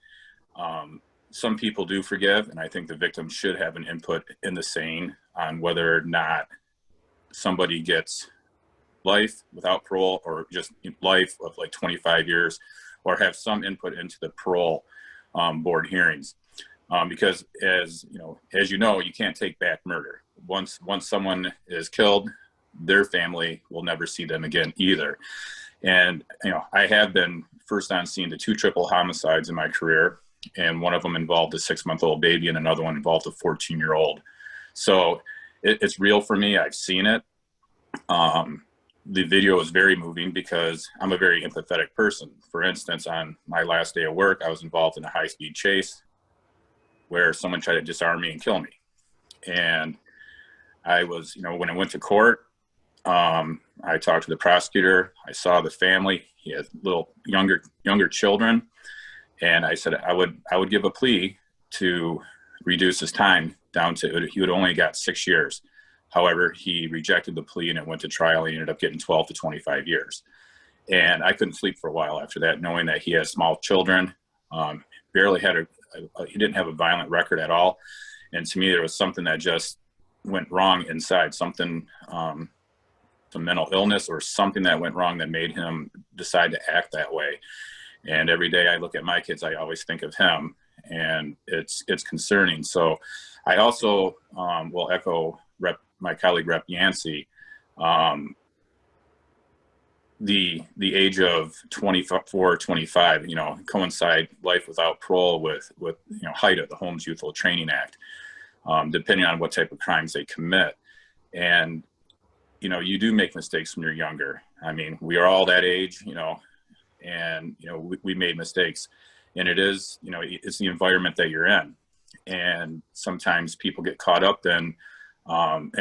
some people do forgive, and I think the victim should have an input in the saying on whether or not somebody gets life without parole or just life of like 25 years, or have some input into the parole board hearings. Because as you know, you can't take back murder. Once someone is killed, their family will never see them again either. And, you know, I have been first on scene to 2 triple homicides in my career, and one of them involved a 6-month-old baby and another one involved a 14-year-old. So it's real for me. I've seen it. The video is very moving because I'm a very empathetic person. For instance, on my last day of work, I was involved in a high-speed chase where someone tried to disarm me and kill me. And I was, you know, when I went to court, I talked to the prosecutor. I saw the family. He had little younger children, and I said I would give a plea to reduce his time down to, he would only got 6 years. However, he rejected the plea and it went to trial. He ended up getting 12 to 25 years. And I couldn't sleep for a while after that, knowing that he has small children, barely had he didn't have a violent record at all. And to me, there was something that just went wrong inside, something, some mental illness or something that went wrong that made him decide to act that way. And every day I look at my kids, I always think of him, and it's concerning. So I also will echo my colleague Rep Yancey. The age of 24, 25, you know, coincide life without parole with you know, height of the Holmes Youthful Training Act, depending on what type of crimes they commit. And you know, you do make mistakes when you're younger. I mean, we are all that age, you know, and, you know, we made mistakes, and it is, you know, it's the environment that you're in. And sometimes people get caught up in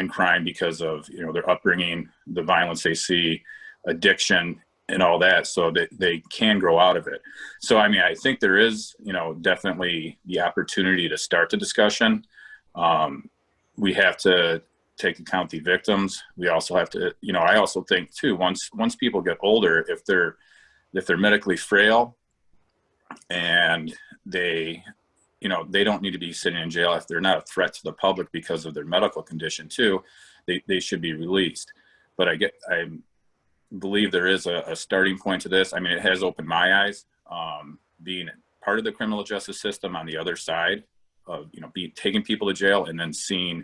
crime because of, you know, their upbringing, the violence they see, addiction and all that. So they can grow out of it. So, I mean, I think there is, you know, definitely the opportunity to start the discussion. We have to take account the victims. We also have to, you know, I also think too, once people get older, if they're medically frail and they, you know, they don't need to be sitting in jail. If they're not a threat to the public because of their medical condition too, they should be released. But I believe there is a starting point to this. I mean, it has opened my eyes, being part of the criminal justice system on the other side of, you know, taking people to jail and then seeing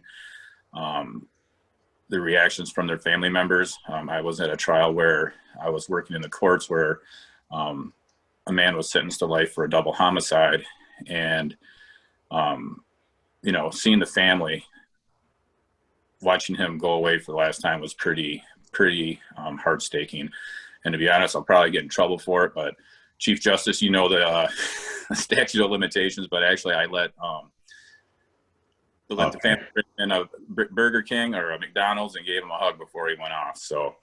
the reactions from their family members. I was at a trial where I was working in the courts where a man was sentenced to life for a double homicide, and you know, seeing the family, watching him go away for the last time was pretty heartstaking. And to be honest, I'll probably get in trouble for it, but Chief Justice, you know, the statute of limitations, but actually I let the family in a Burger King or a McDonald's and gave him a hug before he went off. So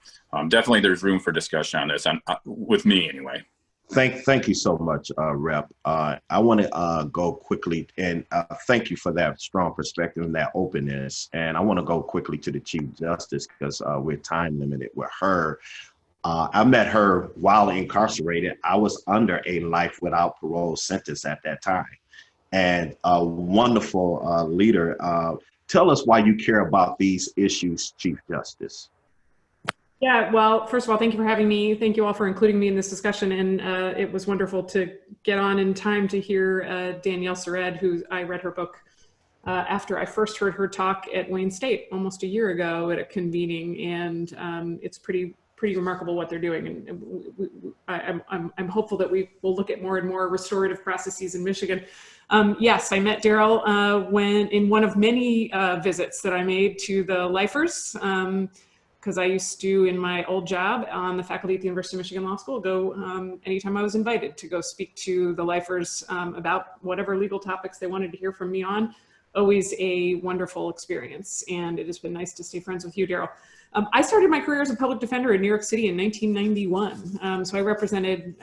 definitely there's room for discussion on this, with me anyway. Thank you so much, Rep. I want to go quickly and thank you for that strong perspective and that openness. And I want to go quickly to the Chief Justice because we're time limited with her. I met her while incarcerated. I was under a life without parole sentence at that time. And a wonderful leader. Tell us why you care about these issues, Chief Justice. Yeah, well, first of all, thank you for having me. Thank you all for including me in this discussion. And it was wonderful to get on in time to hear Danielle Sered, who I read her book after I first heard her talk at Wayne State almost a year ago at a convening. And it's pretty remarkable what they're doing. And I'm hopeful that we will look at more and more restorative processes in Michigan. Yes, I met Daryl when in one of many visits that I made to the lifers. because I used to, in my old job on the faculty at the University of Michigan Law School, go anytime I was invited to go speak to the lifers about whatever legal topics they wanted to hear from me on. Always a wonderful experience, and it has been nice to stay friends with you, Daryl. I started my career as a public defender in New York City in 1991. So I represented,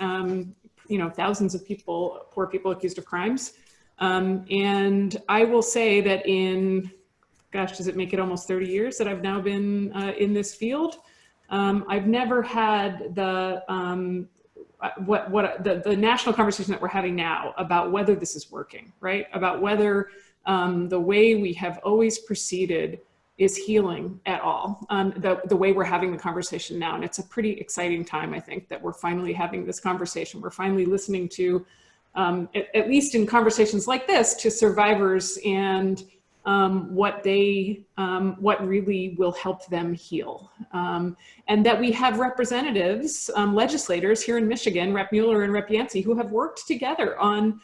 thousands of people, poor people accused of crimes. And I will say that in, gosh, does it make it almost 30 years that I've now been in this field? I've never had the the national conversation that we're having now about whether this is working, right? About whether the way we have always proceeded is healing at all. The way we're having the conversation now, and it's a pretty exciting time, I think, that we're finally having this conversation. We're finally listening to, at least in conversations like this, to survivors and what really will help them heal. And that we have representatives, legislators here in Michigan, Rep. Mueller and Rep. Yancey, who have worked together on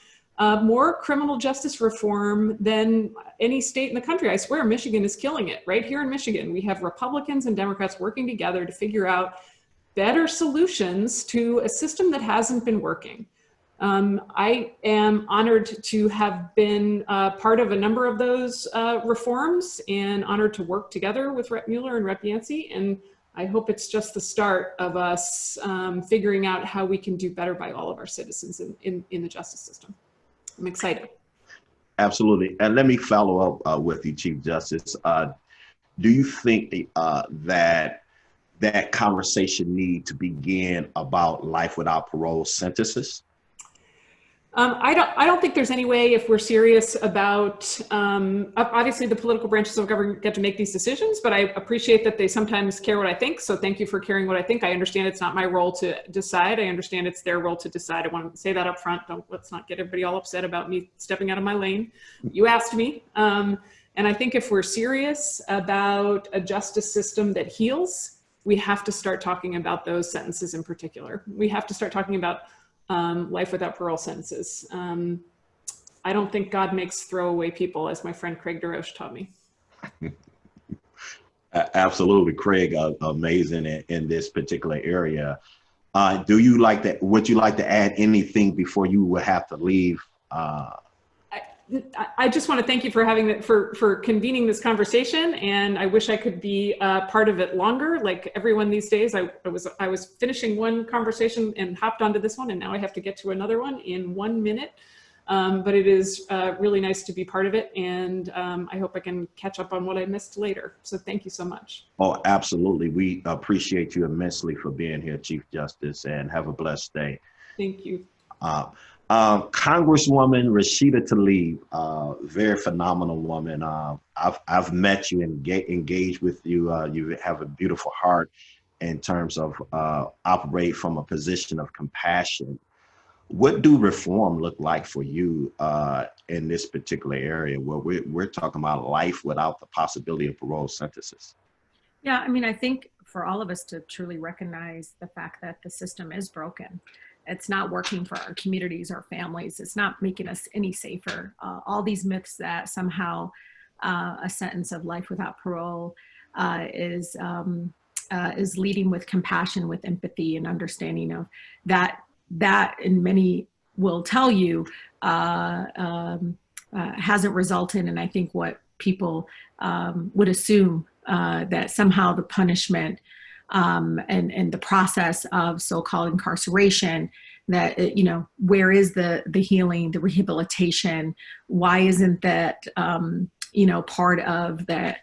more criminal justice reform than any state in the country. I swear Michigan is killing it. Right here in Michigan, we have Republicans and Democrats working together to figure out better solutions to a system that hasn't been working. I am honored to have been part of a number of those reforms, and honored to work together with Rep. Mueller and Rep. Yancey. And I hope it's just the start of us figuring out how we can do better by all of our citizens in the justice system. I'm excited. Absolutely. And let me follow up with you, Chief Justice. Do you think that conversation need to begin about life without parole sentences? I don't think there's any way, if we're serious about, obviously the political branches of government get to make these decisions, but I appreciate that they sometimes care what I think. So thank you for caring what I think. I understand it's not my role to decide. I understand it's their role to decide. I want to say that up front. Let's not get everybody all upset about me stepping out of my lane. You asked me. And I think if we're serious about a justice system that heals, we have to start talking about those sentences in particular. We have to start talking about life without parole sentences. I don't think God makes throwaway people, as my friend Craig DeRoche taught me. Absolutely, Craig, amazing in this particular area. Would you like to add anything before you will have to leave? I just want to thank you for having for convening this conversation, and I wish I could be part of it longer. Like everyone these days, I was finishing one conversation and hopped onto this one, and now I have to get to another one in 1 minute. But it is really nice to be part of it, and I hope I can catch up on what I missed later. So thank you so much. Oh, absolutely. We appreciate you immensely for being here, Chief Justice, and have a blessed day. Thank you. Congresswoman Rashida Tlaib, very phenomenal woman. I've met you and engaged with you. You have a beautiful heart in terms of operate from a position of compassion. What do reform look like for you in this particular area where we're talking about life without the possibility of parole sentences? Yeah, I mean, I think for all of us to truly recognize the fact that the system is broken. It's not working for our communities, our families. It's not making us any safer. All these myths that somehow a sentence of life without parole is leading with compassion, with empathy and understanding of that, and many will tell you hasn't resulted in, I think, what people would assume that somehow the punishment and the process of so-called incarceration, that, where is the healing, the rehabilitation? Why isn't that, part of that,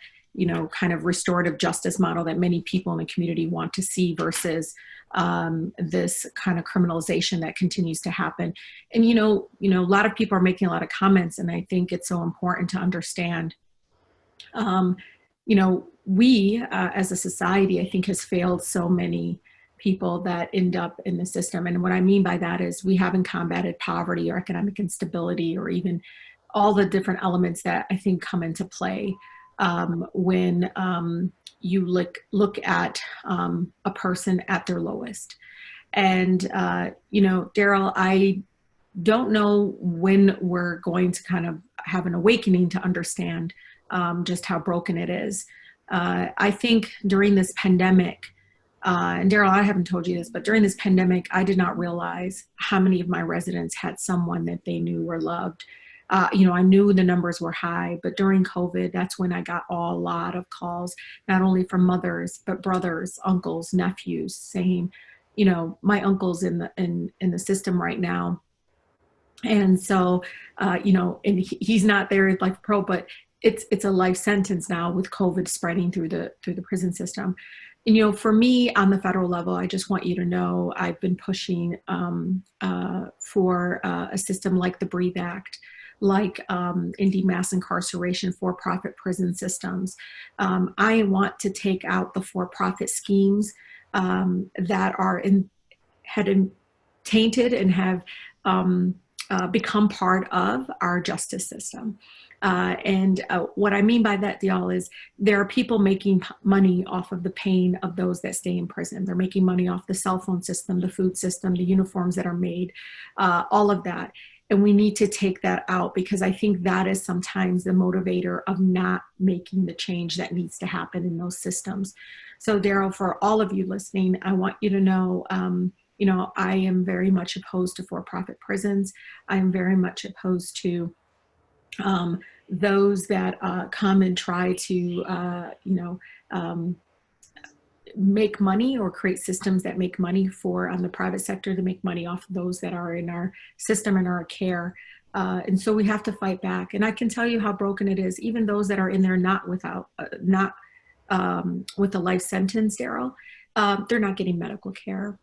kind of restorative justice model that many people in the community want to see versus this kind of criminalization that continues to happen? And, a lot of people are making a lot of comments, and I think it's so important to understand, we as a society, I think, has failed so many people that end up in the system. And what I mean by that is we haven't combated poverty or economic instability or even all the different elements that I think come into play when you look at a person at their lowest. And, Daryl, I don't know when we're going to kind of have an awakening to understand just how broken it is. I think during this pandemic, and Daryl, I haven't told you this, but during this pandemic, I did not realize how many of my residents had someone that they knew or loved. You know, I knew the numbers were high, but during COVID, that's when I got a lot of calls, not only from mothers, but brothers, uncles, nephews saying, you know, my uncle's in the system right now. And so, you know, and he's not there like pro, but it's a life sentence now with COVID spreading through the prison system. And, you know, for me on the federal level, I just want you to know I've been pushing for a system like the Breathe Act, like in mass incarceration, for-profit prison systems. I want to take out the for-profit schemes that are tainted and have become part of our justice system. And what I mean by that, y'all, is there are people making money off of the pain of those that stay in prison. They're making money off the cell phone system, the food system, the uniforms that are made, all of that. And we need to take that out, because I think that is sometimes the motivator of not making the change that needs to happen in those systems. So Daryl, for all of you listening, I want you to know, you know, I am very much opposed to for-profit prisons. I am very much opposed to those that come and try to, you know, make money or create systems that make money on the private sector, to make money off of those that are in our system and our care. And so we have to fight back. And I can tell you how broken it is. Even those that are in there not with a life sentence, Daryl, they're not getting medical care.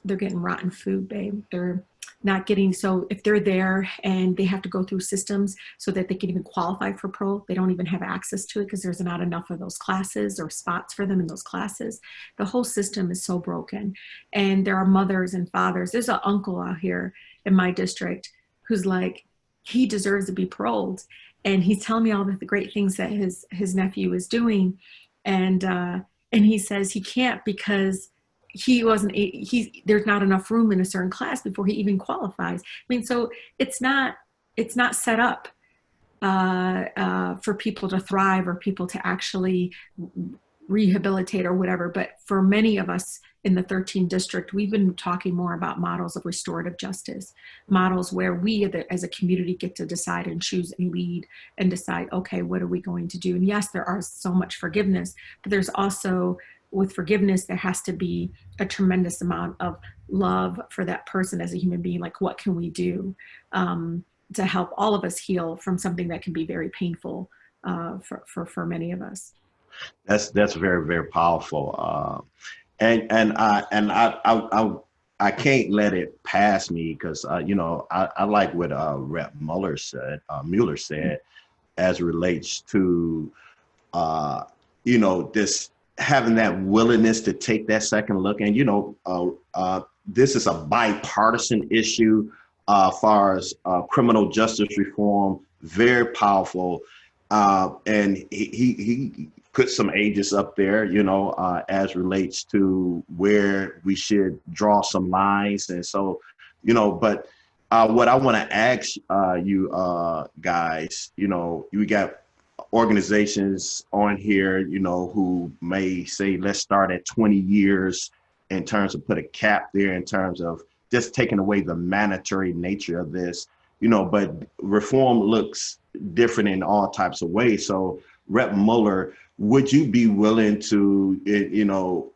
They're getting rotten food, babe. They're not getting, so if they're there and they have to go through systems so that they can even qualify for parole, they don't even have access to it because there's not enough of those classes or spots for them in those classes. The whole system is so broken. And there are mothers and fathers. There's an uncle out here in my district who's like, he deserves to be paroled. And he's telling me all the great things that his nephew is doing. And he says he can't because there's not enough room in a certain class before he even qualifies. I mean, so it's not set up for people to thrive or people to actually rehabilitate or whatever. But for many of us in the 13th district, we've been talking more about models of restorative justice, models where we as a community get to decide and choose and lead and decide, okay, what are we going to do? And yes, there are so much forgiveness, but there's also, with forgiveness, there has to be a tremendous amount of love for that person as a human being. Like, what can we do to help all of us heal from something that can be very painful for many of us? That's very, very powerful. And I can't let it pass me, because you know, I like what Rep. Mueller said, as it relates to you know, this having that willingness to take that second look. And, you know, this is a bipartisan issue as far as criminal justice reform, very powerful. And he put some ages up there, you know, as relates to where we should draw some lines. And so, you know, but what I want to ask you guys, you know, we got organizations on here, you know, who may say, let's start at 20 years in terms of put a cap there in terms of just taking away the mandatory nature of this, you know, but reform looks different in all types of ways. So Rep. Mueller, would you be willing to, you know,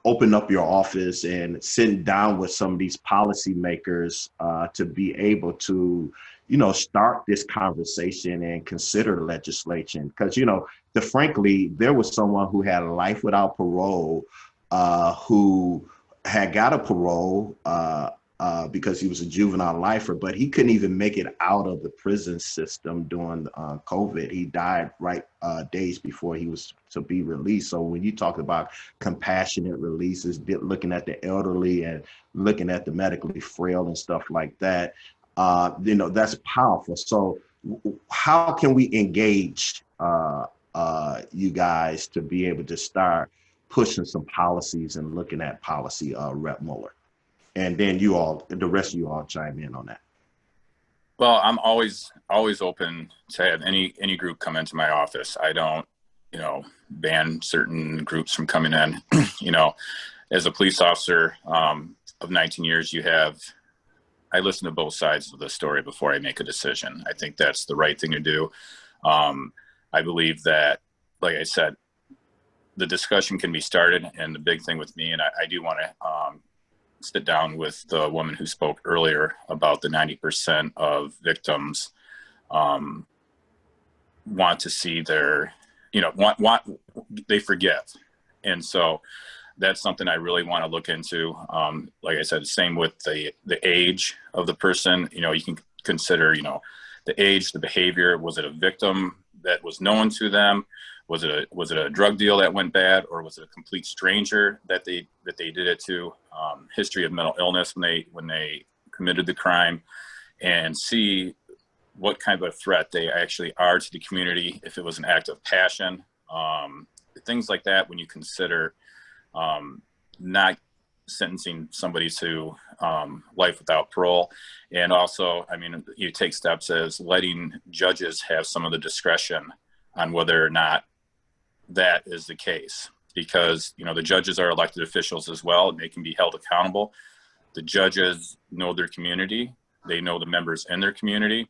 open up your office and sit down with some of these policymakers to be able to, you know, start this conversation and consider legislation? Because, you know, frankly, there was someone who had a life without parole, who had got a parole because he was a juvenile lifer, but he couldn't even make it out of the prison system during COVID. He died days before he was to be released. So when you talk about compassionate releases, looking at the elderly and looking at the medically frail and stuff like that, you know, that's powerful. So how can we engage you guys to be able to start pushing some policies and looking at policy, Rep. Mueller? And then you all, the rest of you all chime in on that. Well, I'm always open to have any group come into my office. I don't you know, ban certain groups from coming in. You know, as a police officer of 19 years, I listen to both sides of the story before I make a decision. I think that's the right thing to do. I believe that, like I said, the discussion can be started, and the big thing with me, and I do want to sit down with the woman who spoke earlier about the 90% of victims want to see their, you know, they forgive. And so that's something I really want to look into. Like I said, same with the age of the person. You know, you can consider, you know, the age, the behavior. Was it a victim that was known to them? Was it a drug deal that went bad, or was it a complete stranger that they did it to? History of mental illness when they committed the crime, and see what kind of a threat they actually are to the community. If it was an act of passion, things like that. When you consider not sentencing somebody to life without parole, and also, I mean, you take steps as letting judges have some of the discretion on whether or not that is the case, because, you know, the judges are elected officials as well, and they can be held accountable. The judges know their community, they know the members in their community,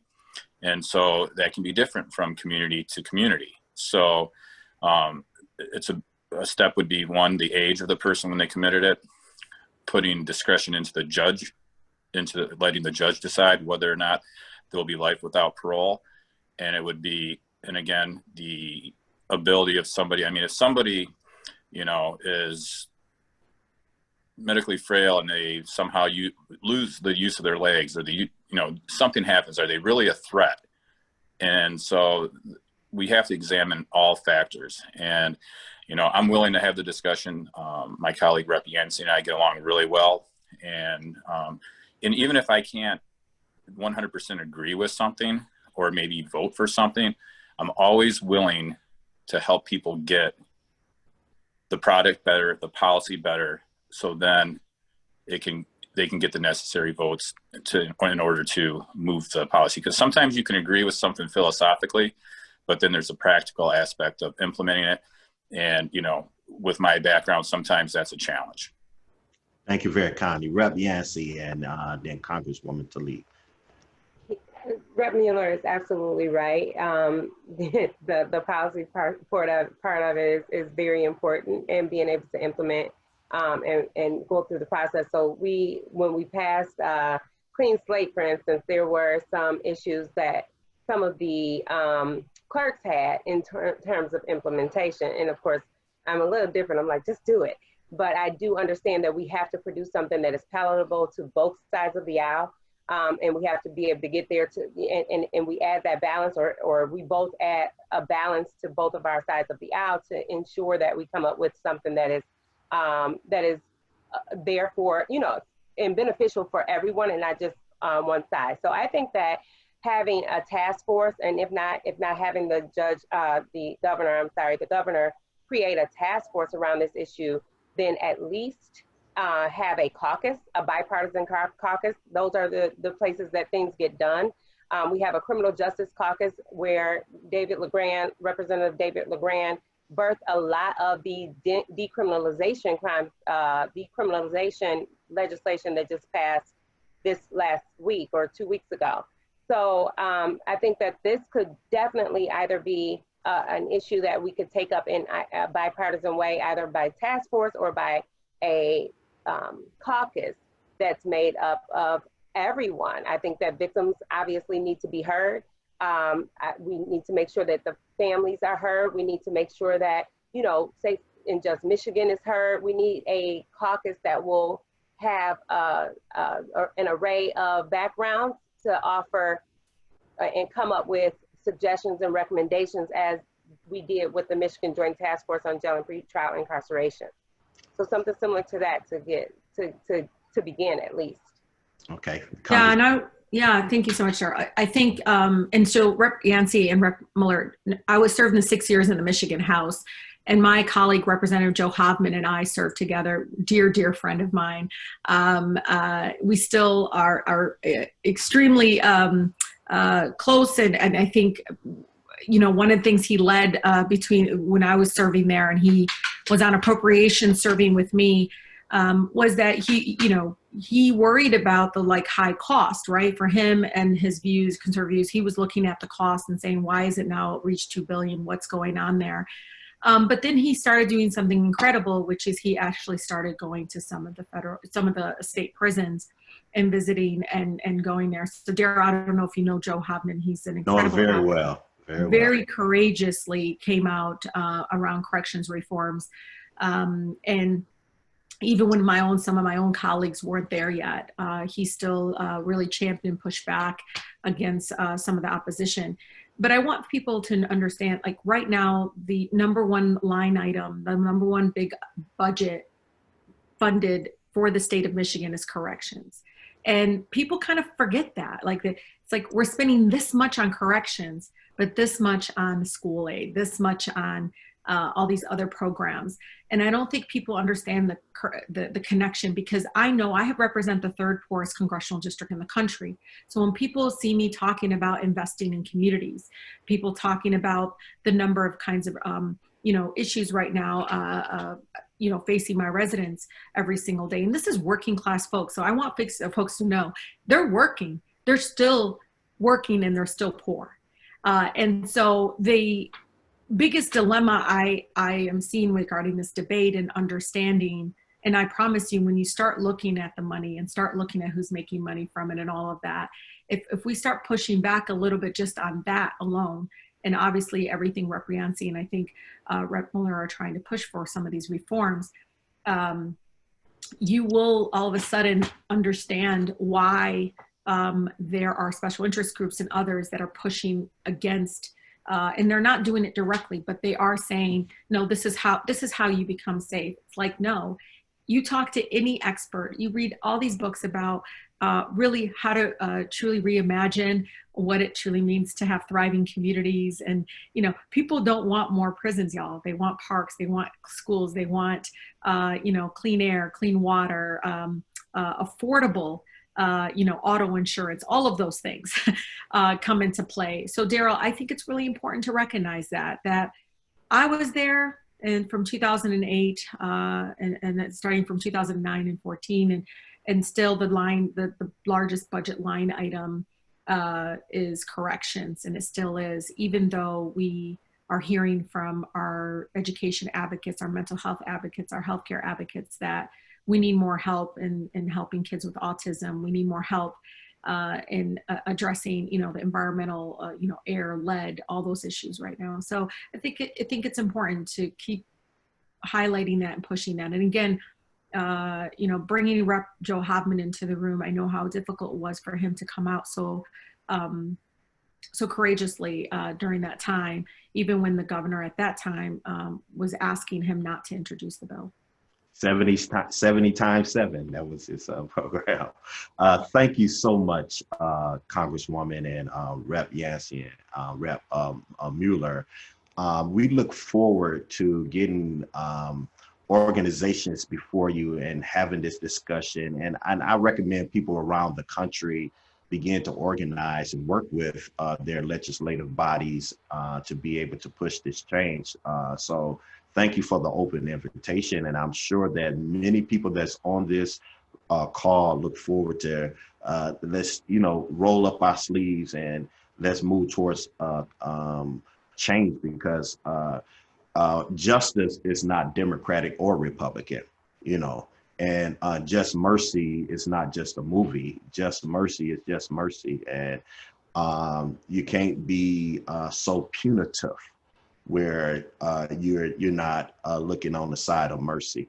and so that can be different from community to community. So it's a step would be, one, the age of the person when they committed it, putting discretion into the judge, into letting the judge decide whether or not there will be life without parole. And it would be, and again, the ability of somebody, I mean, if somebody, you know, is medically frail and they somehow lose the use of their legs, or you know, something happens, are they really a threat? And so we have to examine all factors. And, you know, I'm willing to have the discussion. My colleague Rep. Yancey and I get along really well. And even if I can't 100% agree with something, or maybe vote for something, I'm always willing to help people get the product better, the policy better, so then they can get the necessary votes in order to move the policy. Because sometimes you can agree with something philosophically, but then there's a practical aspect of implementing it. And, you know, with my background, sometimes that's a challenge. Thank you very kindly. Rep. Yancey, and then Congresswoman Tlaib. Rep. Mueller is absolutely right. The policy part of it is very important, and being able to implement and go through the process. So when we passed Clean Slate, for instance, there were some issues that some of the clerks had in terms of implementation. And of course, I'm a little different. I'm like, just do it. But I do understand that we have to produce something that is palatable to both sides of the aisle. And we have to be able to get there and we add that balance, or we both add a balance to both of our sides of the aisle to ensure that we come up with something that is there for, you know, and beneficial for everyone, and not just one side. So I think that having a task force, and if not having the governor create a task force around this issue, then at least have a caucus, a bipartisan caucus. Those are the places that things get done. We have a criminal justice caucus where Representative David LeGrand birthed a lot of the decriminalization legislation that just passed this last week or 2 weeks ago. So I think that this could definitely either be an issue that we could take up in a bipartisan way, either by task force or by a caucus that's made up of everyone. I think that victims obviously need to be heard. We need to make sure that the families are heard. We need to make sure that, you know, Safe and Just Michigan is heard. We need a caucus that will have an array of backgrounds to offer and come up with suggestions and recommendations, as we did with the Michigan Joint Task Force on Jail and Pretrial Incarceration. So something similar to that to begin at least. Okay. Yeah, thank you so much, Sarah. I think, and so Rep. Yancey and Rep. Mueller, I was served in 6 years in the Michigan House, and my colleague, Representative Joe Hovman, and I served together, dear friend of mine. We still are extremely close, and I think you know, one of the things he led between when I was serving there and he was on appropriations serving with me, was that he, you know, he worried about the like high cost, right? For him and his views, conservative views, he was looking at the cost and saying, why is it now reached 2 billion? What's going on there? But then he started doing something incredible, which is he actually started going to some of the state prisons and visiting and going there. So Darryl, I don't know if you know Joe Hobman. He's an incredible very well. Very courageously came out around corrections reforms. And even when some of my own colleagues weren't there yet, he still really championed, pushed back against some of the opposition. But I want people to understand, like right now, the number 1 line item, the number 1 big budget funded for the state of Michigan is corrections. And people kind of forget that. Like it's like we're spending this much on corrections, but this much on school aid, this much on all these other programs. And I don't think people understand the connection, because I know I have represent the 3rd poorest congressional district in the country. So when people see me talking about investing in communities, people talking about the number of kinds of you know, issues right now, you know, facing my residents every single day. And this is working class folks. So I want folks to know they're working, they're still working, and they're still poor. And so the biggest dilemma I am seeing regarding this debate and understanding, and I promise you, when you start looking at the money and start looking at who's making money from it and all of that, if we start pushing back a little bit just on that alone, and obviously everything Rep. Rianci and I think Rep. Muller are trying to push for some of these reforms, you will all of a sudden understand why there are special interest groups and others that are pushing against, and they're not doing it directly, but they are saying, no, this is how you become safe. It's like, no, you talk to any expert, you read all these books about really how to truly reimagine what it truly means to have thriving communities. And, you know, people don't want more prisons, y'all. They want parks, they want schools, they want, you know, clean air, clean water, affordable, you know, auto insurance, all of those things come into play. So Darryl, I think it's really important to recognize that I was there, and from 2008 and starting from 2009 and 14, and still the largest budget line item is corrections, and it still is, even though we are hearing from our education advocates, our mental health advocates, our healthcare advocates that we need more help in helping kids with autism. We need more help in addressing, you know, the environmental, you know, air, lead, all those issues right now. So I think it's important to keep highlighting that and pushing that. And again, you know, bringing Rep. Joe Hobman into the room, I know how difficult it was for him to come out so courageously during that time, even when the governor at that time was asking him not to introduce the bill. 70 times 7, that was his program. Thank you so much, Congresswoman and Rep. Yancey and Rep. Mueller. We look forward to getting organizations before you and having this discussion. And I recommend people around the country begin to organize and work with their legislative bodies to be able to push this change. So thank you for the open invitation. And I'm sure that many people that's on this call look forward to let's, you know, roll up our sleeves and let's move towards change, because justice is not Democratic or Republican, you know, and Just Mercy is not just a movie. Just Mercy is just mercy. And you can't be so punitive where you're not looking on the side of mercy,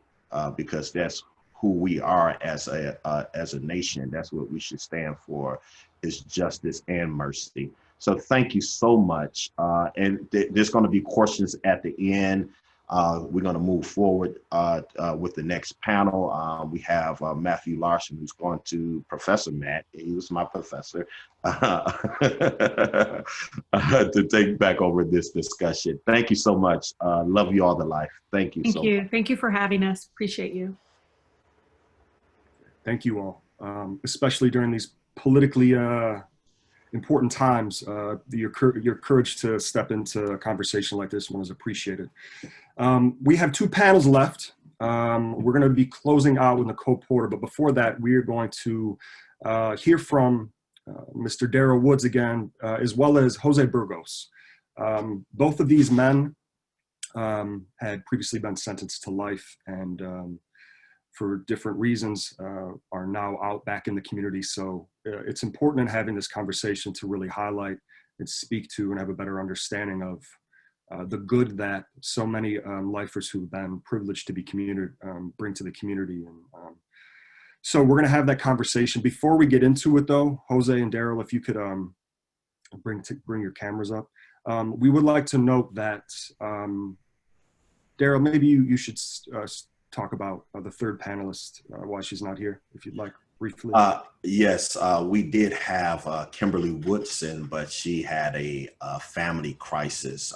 because that's who we are as a nation. That's what we should stand for, is justice and mercy. So thank you so much. And there's going to be questions at the end. We're going to move forward with the next panel. We have Matthew Larson, who's going to, Professor Matt, he was my professor, to take back over this discussion. Thank you so much. Love you all to life. Thank you so much. Thank you for having us. Appreciate you. Thank you all, especially during these politically important times. Your courage to step into a conversation like this one is appreciated. We have 2 panels left. We're going to be closing out with Nicole Porter, but before that, we are going to hear from Mr. Darrell Woods again, as well as Jose Burgos. Both of these men had previously been sentenced to life and for different reasons are now out back in the community. So it's important in having this conversation to really highlight and speak to and have a better understanding of the good that so many lifers who've been privileged to be bring to the community. And so we're gonna have that conversation. Before we get into it though, Jose and Darrell, if you could bring your cameras up. We would like to note that, Darrell, maybe you should talk about the third panelist, why she's not here, if you'd like, briefly. Yes, we did have Kimberly Woodson, but she had a family crisis.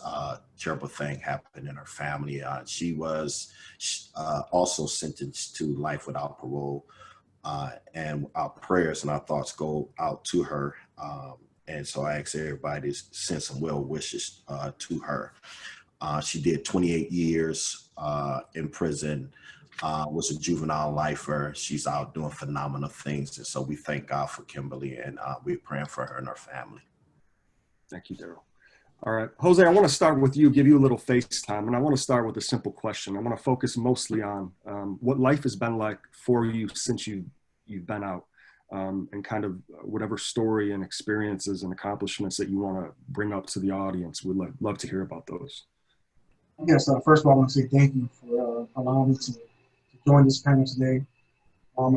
Terrible thing happened in her family. She was also sentenced to life without parole. And our prayers and our thoughts go out to her. And so I ask everybody to send some well wishes to her. She did 28 years in prison, was a juvenile lifer. She's out doing phenomenal things. And so we thank God for Kimberly, and we're praying for her and her family. Thank you, Darrell. All right, Jose, I want to start with you, give you a little face time, and I want to start with a simple question. I want to focus mostly on what life has been like for you since you've been out, and kind of whatever story and experiences and accomplishments that you want to bring up to the audience. We'd love to hear about those. Yes, first of all, I want to say thank you for allowing me to join this panel today.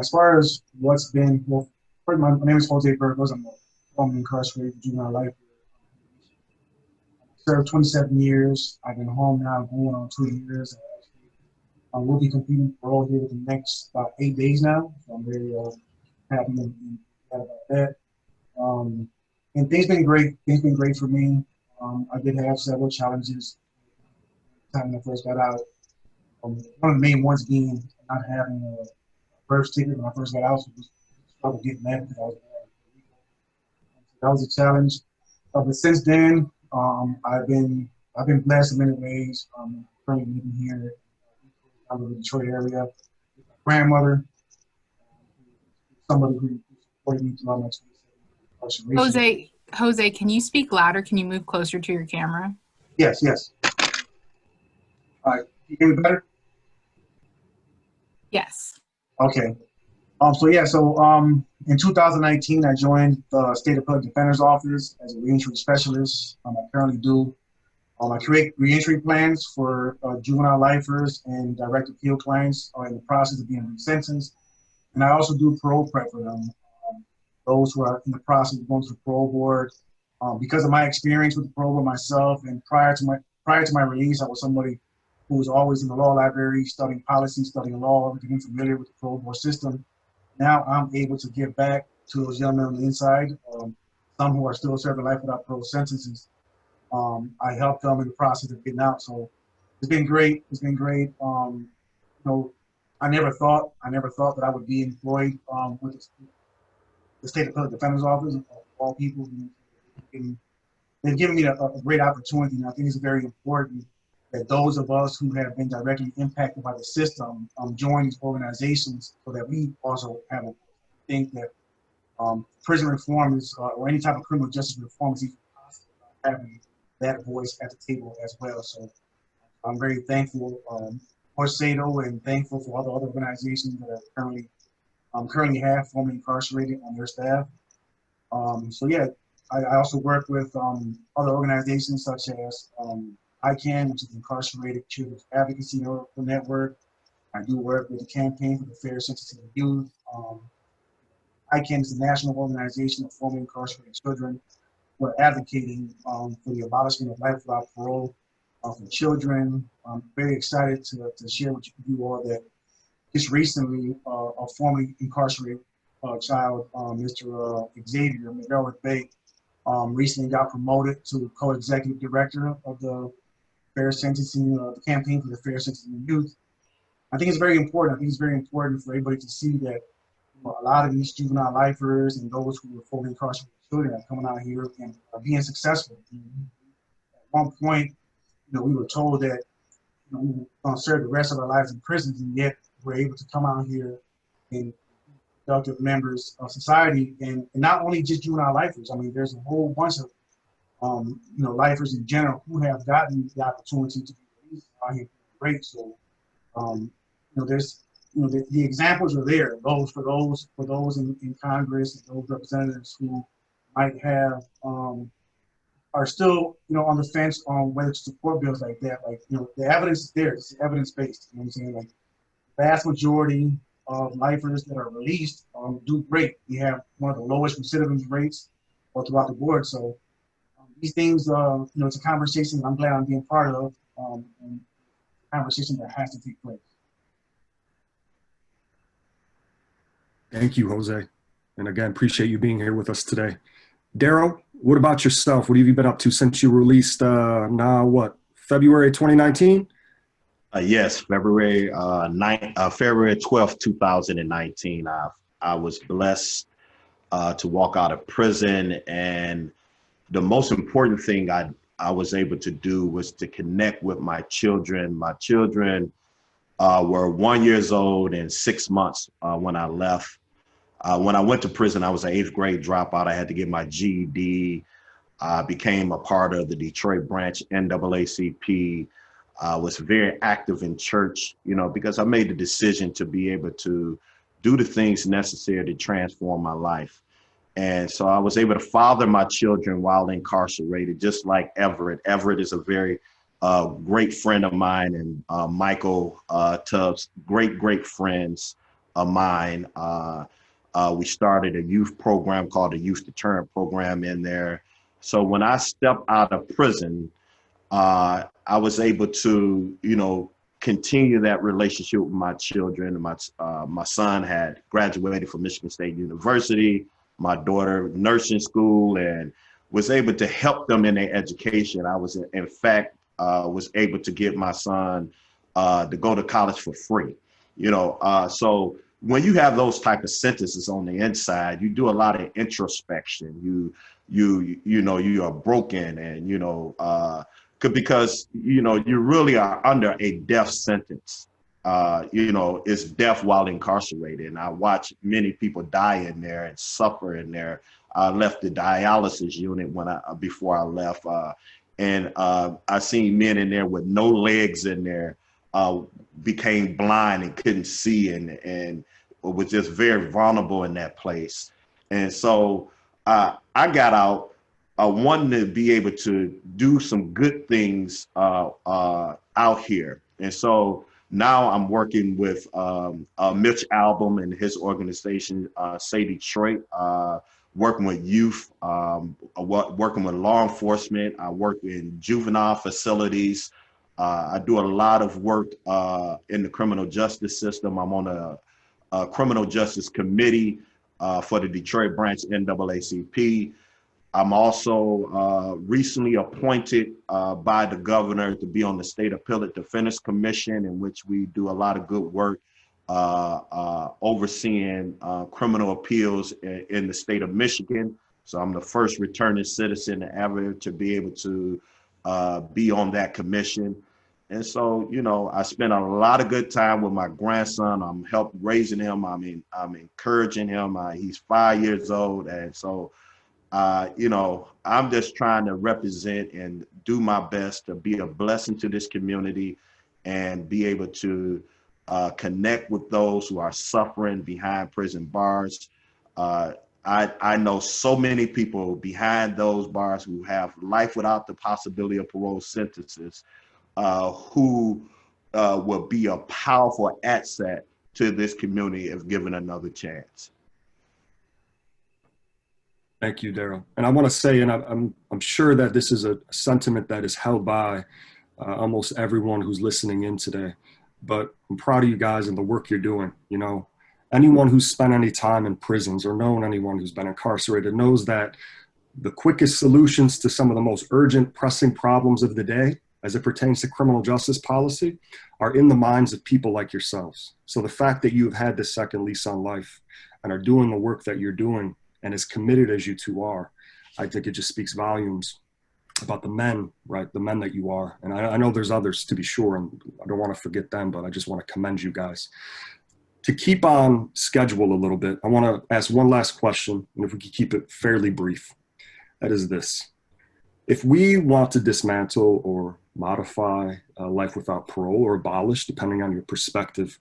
As far as what's been, well, my name is Jose Burgos. I'm a formerly incarcerated juvenile lifer. I served 27 years. I've been home now going on 2 years. I will be completing parole here within the next about 8 days now. So I'm very happy and glad about that. And things been great. Things been great for me. I did have several challenges when I first got out. One of the main ones being not having a birth certificate when I first got out. So I was trouble getting that because I was that was a challenge. But since then, I've been blessed in many ways. Currently living here in the Detroit area with my grandmother, somebody who supported me throughout my 27 incarceration. Jose, can you speak louder? Can you move closer to your camera? Yes. All right, you hear me better? Yes. Okay. So in 2019, I joined the State Appellate Defender's Office as a reentry specialist. I currently do I create reentry plans for juvenile lifers and direct appeal clients are in the process of being resentenced. And I also do parole prep for them, those who are in the process of going to the parole board. Because of my experience with the parole board myself, and prior to my release, I was somebody who was always in the law library, studying policy, studying law, getting familiar with the parole board system. Now I'm able to give back to those young men on the inside, some who are still serving life without parole sentences. I helped them in the process of getting out. So it's been great. It's been great. I never thought that I would be employed with the State Appellate Defender's Office of all people. They've given me a great opportunity, and I think it's very important that those of us who have been directly impacted by the system join these organizations so that we also have a think that prison reform is, or any type of criminal justice reform is even possible having that voice at the table as well. So I'm very thankful for SATO and thankful for all the other organizations that are currently have formerly incarcerated on their staff. I also work with other organizations such as ICANN, which is Incarcerated Children's Advocacy Network. I do work with the Campaign for the Fair Sentencing of Youth. ICANN is the national organization of formerly incarcerated children. We're advocating for the abolishment of life without parole for children. I'm very excited to share with you all that just recently a formerly incarcerated child, Mr. Xavier McElrath-Bay, recently got promoted to co-executive director of the Fair Sentencing, the Campaign for the Fair Sentencing of Youth. I think it's very important. I think it's very important for everybody to see that a lot of these juvenile lifers and those who are fully incarcerated children are coming out here and are being successful. At one point, we were told that we were going to serve the rest of our lives in prisons, and yet we're able to come out here and productive members of society, and not only just juvenile lifers. I mean, there's a whole bunch of lifers in general who have gotten the opportunity to be released out here great. So, there's the examples are there. For those in Congress and those representatives who might have are still on the fence on whether to support bills like that. Like the evidence is there. It's evidence based. You know what I'm saying? Like the vast majority of lifers that are released do great. We have one of the lowest recidivism rates all throughout the board. So these things, it's a conversation I'm glad I'm being part of, and a conversation that has to take place. Thank you, Jose. And again, appreciate you being here with us today. Daryl, what about yourself? What have you been up to since you released February 2019? Yes, February 12th, 2019. I was blessed to walk out of prison, and the most important thing I was able to do was to connect with my children. My children were 1 year old and 6 months when I left. When I went to prison, I was an 8th grade dropout. I had to get my GED. I became a part of the Detroit branch NAACP. I was very active in church, because I made the decision to be able to do the things necessary to transform my life. And so I was able to father my children while incarcerated, just like Everett. Everett is a very great friend of mine, and Michael Tubbs, great friends of mine. We started a youth program called the Youth Deterrent Program in there. So when I stepped out of prison, I was able to, continue that relationship with my children. My son had graduated from Michigan State University, my daughter nursing school, and was able to help them in their education. I was, in fact, was able to get my son to go to college for free. So when you have those type of sentences on the inside, you do a lot of introspection. You are broken, and because you really are under a death sentence. It's death while incarcerated, and I watch many people die in there and suffer in there. I left the dialysis unit before I left, and I seen men in there with no legs in there, became blind and couldn't see, and was just very vulnerable in that place. And so I got out, wanting to be able to do some good things out here. And so now I'm working with Mitch Albom and his organization, Say Detroit, working with youth, working with law enforcement. I work in juvenile facilities. I do a lot of work in the criminal justice system. I'm on a criminal justice committee for the Detroit branch NAACP. I'm also recently appointed by the governor to be on the State Appellate Defenders Commission, in which we do a lot of good work overseeing criminal appeals in the state of Michigan. So I'm the first returning citizen ever to be able to be on that commission. And so, I spent a lot of good time with my grandson. I'm helping raising him. I'm encouraging him. He's 5 years old. And so, I'm just trying to represent and do my best to be a blessing to this community and be able to connect with those who are suffering behind prison bars. I know so many people behind those bars who have life without the possibility of parole sentences, who will be a powerful asset to this community if given another chance. Thank you, Daryl. And I want to say, and I'm sure that this is a sentiment that is held by almost everyone who's listening in today, but I'm proud of you guys and the work you're doing. Anyone who's spent any time in prisons or known anyone who's been incarcerated knows that the quickest solutions to some of the most urgent, pressing problems of the day, as it pertains to criminal justice policy are in the minds of people like yourselves. So the fact that you've had this second lease on life and are doing the work that you're doing and as committed as you two are, I think it just speaks volumes about the men, right? The men that you are. And I know there's others to be sure, and I don't want to forget them, but I just want to commend you guys. To keep on schedule a little bit, I want to ask one last question, and if we could keep it fairly brief, that is this. If we want to dismantle or modify life without parole or abolish, depending on your perspective,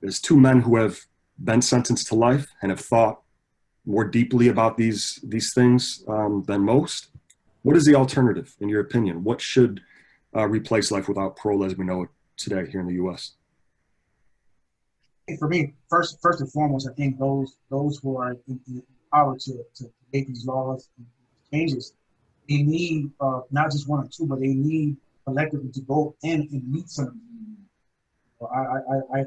as two men who have been sentenced to life and have thought more deeply about these things than most, what is the alternative, in your opinion? What should replace life without parole as we know it today here in the U.S.? For me, first and foremost, I think those who are in the power to make these laws and changes, they need not just one or two, but they need collectively to go in and meet some of them. So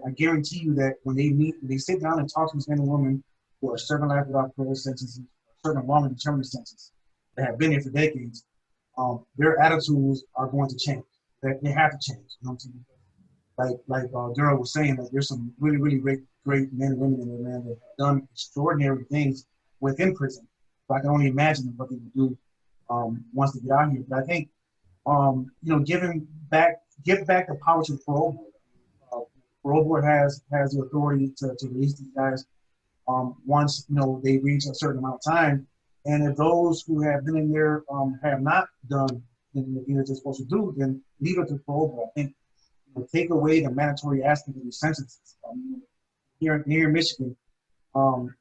I guarantee you that when they sit down and talk to these men and women who are serving life without parole sentences, serving long and determined sentences, that have been here for decades, their attitudes are going to change. They have to change. You know what I'm saying? Like Daryl was saying, that there's some really great men and women in there, man, that have done extraordinary things within prison. So I can only imagine what they would do once they get out here. But I think, give back the power to the parole board. Parole board has the authority to release these guys once they reach a certain amount of time. And if those who have been in there have not done anything that they're supposed to do, then leave it to the parole board. I think take away the mandatory aspect of these sentences. Here in Michigan,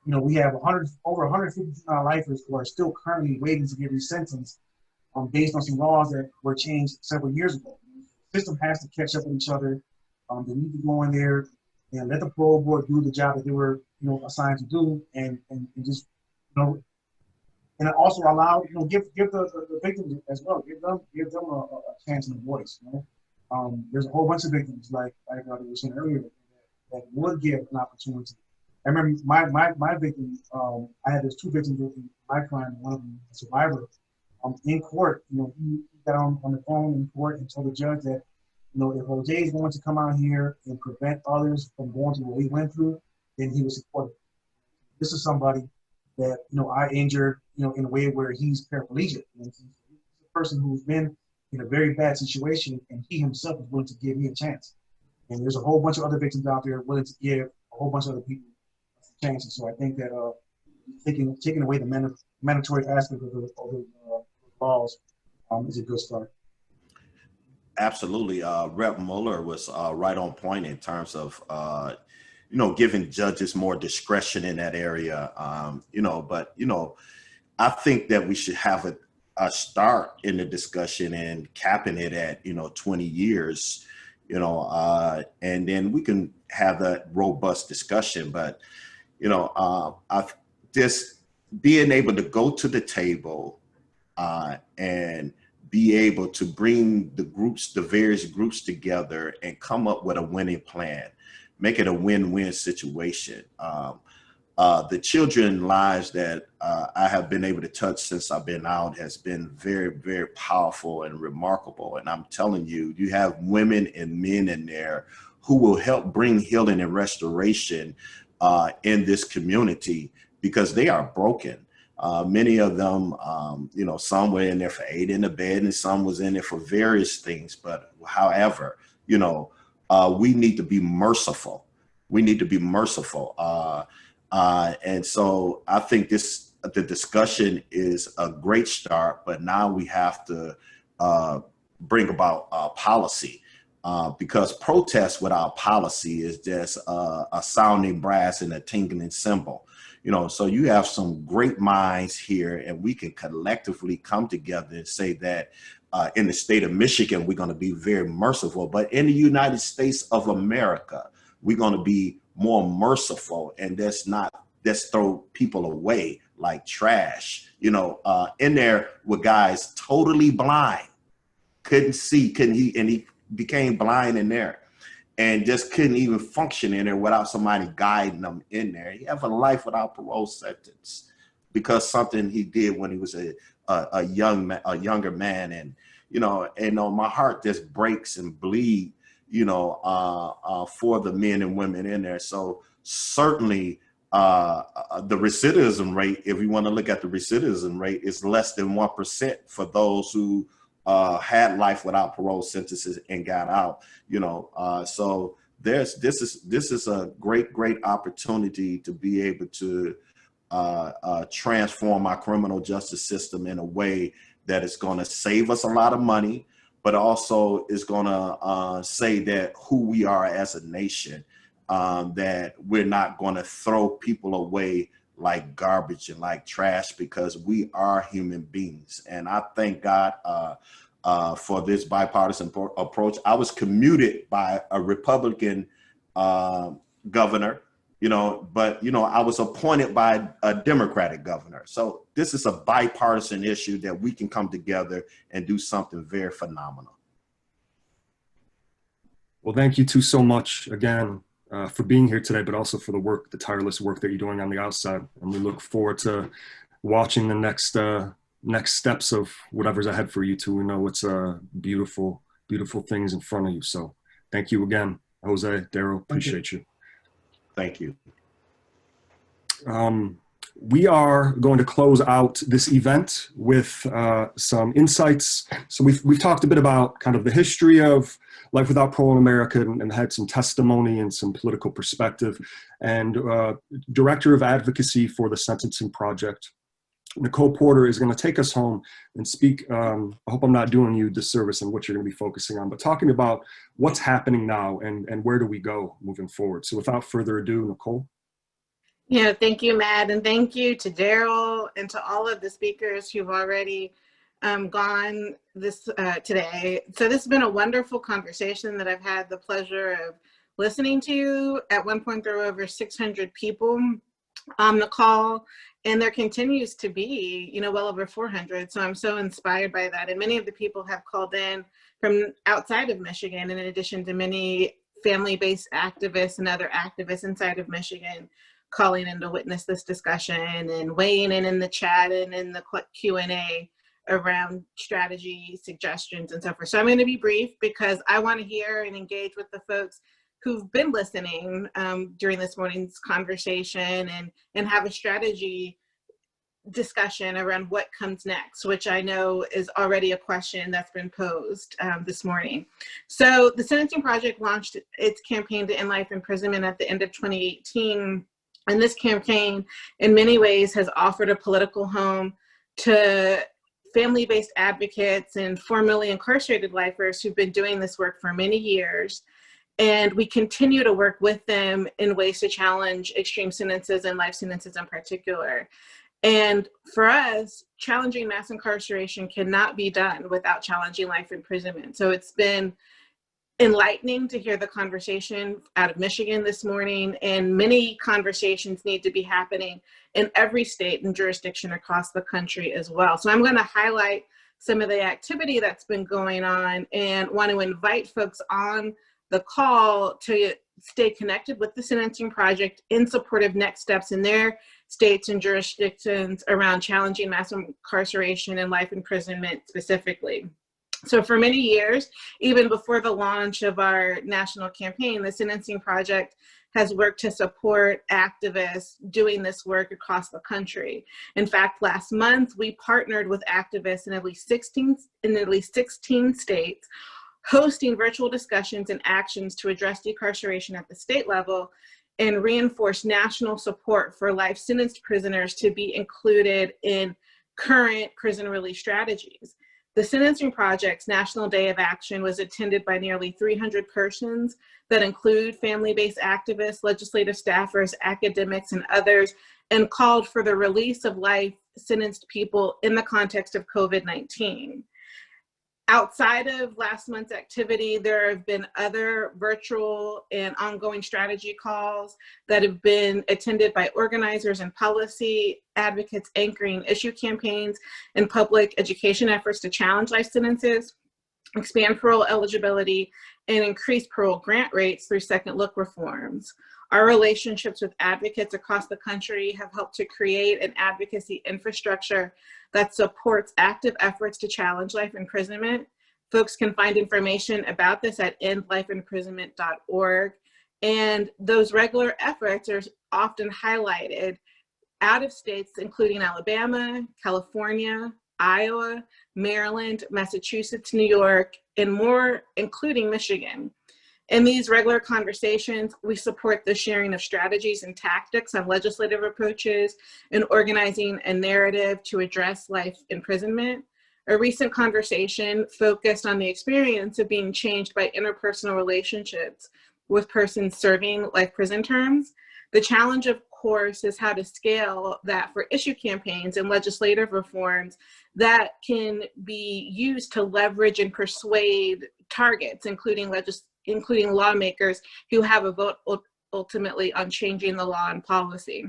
we have over 150 lifers who are still currently waiting to get resentenced based on some laws that were changed several years ago. The system has to catch up with each other. They need to go in there and let the parole board do the job that they were assigned to do, and just and also allow give the victims as well. Give them a chance and a voice. There's a whole bunch of victims like I was saying earlier that would give an opportunity. I remember my victim. I had those two victims in my crime. One of them a survivor. In court, he got on the phone in court and told the judge that if Jose is going to come out here and prevent others from going through what we went through, then he was supportive. This is somebody that I injured in a way where he's paraplegic. He's a person who's been in a very bad situation, and he himself is willing to give me a chance. And there's a whole bunch of other victims out there willing to give a whole bunch of other people chances. So I think that taking away the mandatory aspect of the laws is a good start. Absolutely. Rep. Mueller was right on point in terms of, giving judges more discretion in that area. But I think that we should have a start in the discussion and capping it at 20 years, and then we can have that robust discussion. But just being able to go to the table and be able to bring the various groups together and come up with a winning plan, make it a win-win situation. The children lives that I have been able to touch since I've been out has been very, very powerful and remarkable. And I'm telling you, you have women and men in there who will help bring healing and restoration in this community, because they are broken. Many of them, some were in there for 8 in the bed and some was in there for various things. But however, we need to be merciful. We need to be merciful. And so I think the discussion is a great start, but now we have to bring about policy, because protest without policy is just a sounding brass and a tingling cymbal. So you have some great minds here, and we can collectively come together and say that in the state of Michigan, we're going to be very merciful, but in the United States of America, we're going to be more merciful, and let's throw people away like trash. In there were guys totally blind, couldn't see, and he became blind in there and just couldn't even function in there without somebody guiding them in there. He have a life without parole sentence because something he did when he was a younger man. And my heart just breaks and bleed, for the men and women in there. So certainly the recidivism rate, if you want to look at the recidivism rate, is less than 1% for those who had life without parole sentences and got out. So this is a great opportunity to be able to transform our criminal justice system in a way that is going to save us a lot of money, but also is going to say that who we are as a nation, that we're not going to throw people away like garbage and like trash, because we are human beings. And I thank God for this bipartisan approach. I was commuted by a Republican governor, but I was appointed by a Democratic governor. So this is a bipartisan issue that we can come together and do something very phenomenal. Well, thank you two so much again for being here today, but also for the tireless work that you're doing on the outside. And we look forward to watching the next steps of whatever's ahead for you two. We know it's beautiful things in front of you. So thank you again, Jose, Daryl, appreciate you. Thank you. We are going to close out this event with some insights. So we've talked a bit about kind of the history of life without parole in America and had some testimony and some political perspective. And Director of Advocacy for the Sentencing Project, Nicole Porter, is going to take us home and speak. I hope I'm not doing you disservice in what you're going to be focusing on, but talking about what's happening now and where do we go moving forward. So without further ado, Nicole. Yeah, thank you, Matt, and thank you to Daryl and to all of the speakers who've already gone this today. So this has been a wonderful conversation that I've had the pleasure of listening to. At one point, there were over 600 people on the call, and there continues to be, well over 400. So I'm so inspired by that. And many of the people have called in from outside of Michigan, in addition to many family-based activists and other activists inside of Michigan calling in to witness this discussion and weighing in the chat and in the Q&A around strategy, suggestions, and so forth. So I'm going to be brief because I want to hear and engage with the folks who've been listening during this morning's conversation and have a strategy discussion around what comes next, which I know is already a question that's been posed this morning. So the Sentencing Project launched its campaign to end life imprisonment at the end of 2018. And this campaign, in many ways, has offered a political home to family-based advocates and formerly incarcerated lifers who've been doing this work for many years. And we continue to work with them in ways to challenge extreme sentences and life sentences in particular. And for us, challenging mass incarceration cannot be done without challenging life imprisonment. So it's been enlightening to hear the conversation out of Michigan this morning, and many conversations need to be happening in every state and jurisdiction across the country as well. So I'm going to highlight some of the activity that's been going on and want to invite folks on the call to stay connected with the Sentencing Project in support of next steps in their states and jurisdictions around challenging mass incarceration and life imprisonment specifically. So for many years, even before the launch of our national campaign, the Sentencing Project has worked to support activists doing this work across the country. In fact, last month, we partnered with activists in at least 16 states, hosting virtual discussions and actions to address decarceration at the state level and reinforce national support for life sentenced prisoners to be included in current prison release strategies. The Sentencing Project's National Day of Action was attended by nearly 300 persons that include family-based activists, legislative staffers, academics, and others, and called for the release of life-sentenced people in the context of COVID-19. Outside of last month's activity, there have been other virtual and ongoing strategy calls that have been attended by organizers and policy advocates anchoring issue campaigns and public education efforts to challenge life sentences, expand parole eligibility, and increase parole grant rates through second look reforms. Our relationships with advocates across the country have helped to create an advocacy infrastructure that supports active efforts to challenge life imprisonment Folks can find information about this at endlifeimprisonment.org. And those regular efforts are often highlighted out of states, including Alabama, California, Iowa, Maryland, Massachusetts, New York, and more, including Michigan. In these regular conversations, we support the sharing of strategies and tactics on legislative approaches and organizing a narrative to address life imprisonment. A recent conversation focused on the experience of being changed by interpersonal relationships with persons serving life prison terms. The challenge, of course, is how to scale that for issue campaigns and legislative reforms that can be used to leverage and persuade targets, including lawmakers who have a vote ultimately on changing the law and policy.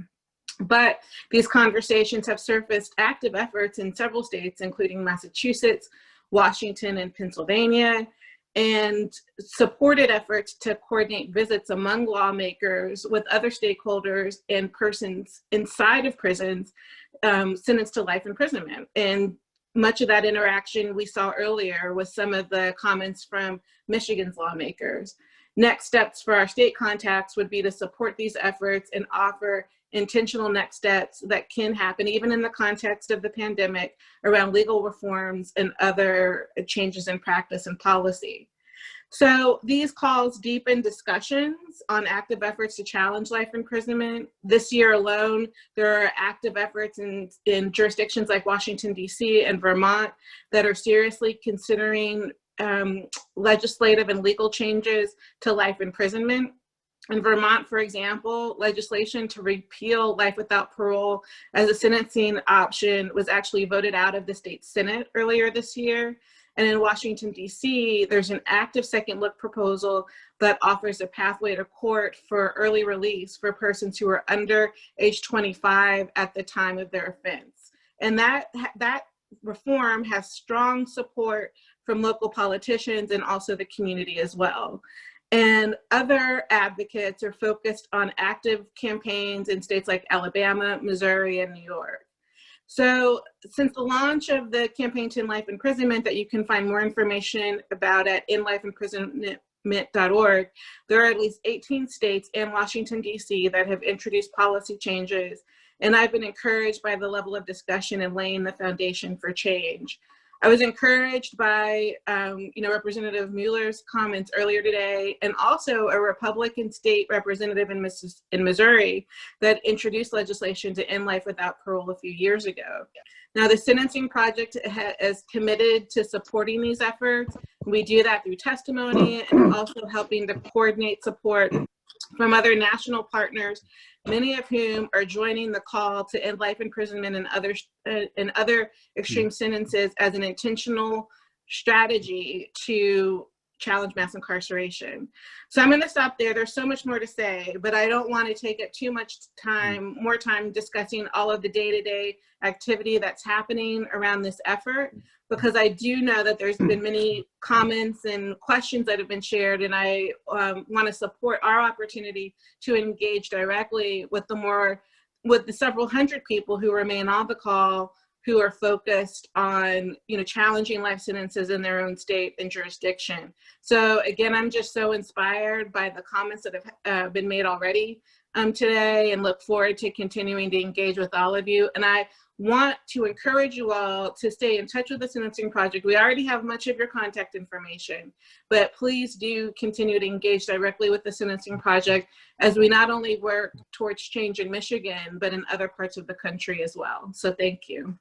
But these conversations have surfaced active efforts in several states, including Massachusetts, Washington, and Pennsylvania, and supported efforts to coordinate visits among lawmakers with other stakeholders and persons inside of prisons sentenced to life imprisonment. And much of that interaction we saw earlier with some of the comments from Michigan's lawmakers. Next steps for our state contacts would be to support these efforts and offer intentional next steps that can happen even in the context of the pandemic around legal reforms and other changes in practice and policy. So these calls deepen discussions on active efforts to challenge life imprisonment. This year alone, there are active efforts in jurisdictions like Washington, D.C. and Vermont that are seriously considering legislative and legal changes to life imprisonment. In Vermont, for example, legislation to repeal life without parole as a sentencing option was actually voted out of the state Senate earlier this year. And in Washington, D.C., there's an active second look proposal that offers a pathway to court for early release for persons who are under age 25 at the time of their offense. And that reform has strong support from local politicians and also the community as well. And other advocates are focused on active campaigns in states like Alabama, Missouri, and New York. So since the launch of the Campaign to End Life Imprisonment that you can find more information about at endlifeimprisonment.org, there are at least 18 states and Washington, D.C. that have introduced policy changes. And I've been encouraged by the level of discussion and laying the foundation for change. I was encouraged by Representative Mueller's comments earlier today, and also a Republican state representative in Missouri that introduced legislation to end life without parole a few years ago. Now, the Sentencing Project is committed to supporting these efforts. We do that through testimony and also helping to coordinate support from other national partners, many of whom are joining the call to end life imprisonment and other extreme sentences as an intentional strategy to challenge mass incarceration. So I'm going to stop there. There's so much more to say, but I don't want to take up too much time, more time discussing all of the day-to-day activity that's happening around this effort, because I do know that there's been many comments and questions that have been shared, and I want to support our opportunity to engage directly with the several hundred people who remain on the call, who are focused on, challenging life sentences in their own state and jurisdiction. So again, I'm just so inspired by the comments that have been made already today, and look forward to continuing to engage with all of you. And I want to encourage you all to stay in touch with the Sentencing Project. We already have much of your contact information, but please do continue to engage directly with the Sentencing Project as we not only work towards change in Michigan, but in other parts of the country as well. So thank you.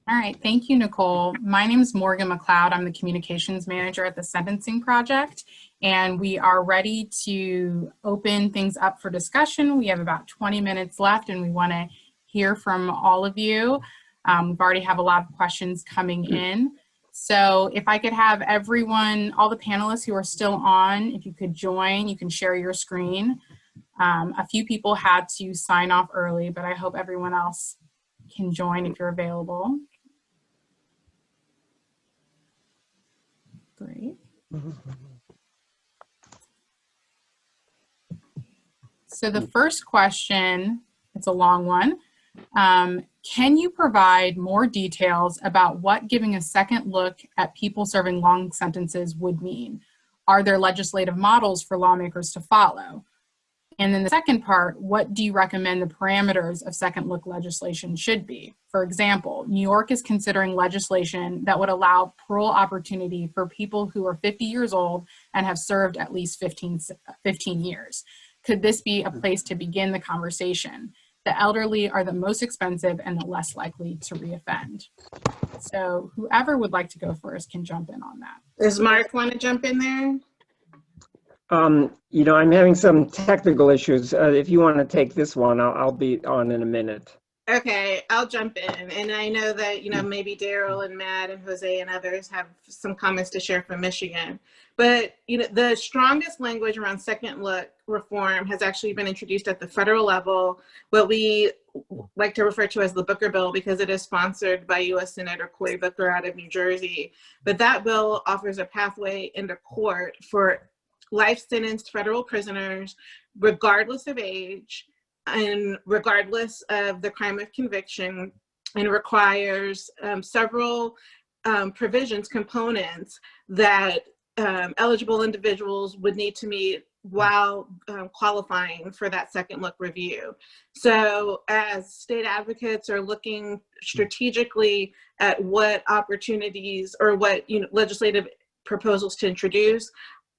All right, thank you, Nicole. My name is Morgan McLeod. I'm the communications manager at the Sentencing Project, and we are ready to open things up for discussion. We have about 20 minutes left, and we want to hear from all of you. We've already have a lot of questions coming in. So if I could have everyone, all the panelists who are still on, if you could join, you can share your screen. A few people had to sign off early, but I hope everyone else can join if you're available. Great. So the first question, it's a long one. Can you provide more details about what giving a second look at people serving long sentences would mean? Are there legislative models for lawmakers to follow? And then the second part, what do you recommend the parameters of second look legislation should be? For example, New York is considering legislation that would allow parole opportunity for people who are 50 years old and have served at least 15 years. Could this be a place to begin the conversation? The elderly are the most expensive and the less likely to reoffend. So whoever would like to go first can jump in on that. Does Mark want to jump in there? You know, I'm having some technical issues. If you want to take this one, I'll be on in a minute. Okay, I'll jump in. And I know that, you know, maybe Daryl and Matt and Jose and others have some comments to share from Michigan. But, you know, the strongest language around second look reform has actually been introduced at the federal level, what we like to refer to as the Booker bill, because it is sponsored by U.S. Senator Cory Booker out of New Jersey. But that bill offers a pathway into court for life-sentenced federal prisoners, regardless of age and regardless of the crime of conviction, and requires several provisions, components that eligible individuals would need to meet while qualifying for that second look review. So as state advocates are looking strategically at what opportunities or what, you know, legislative proposals to introduce,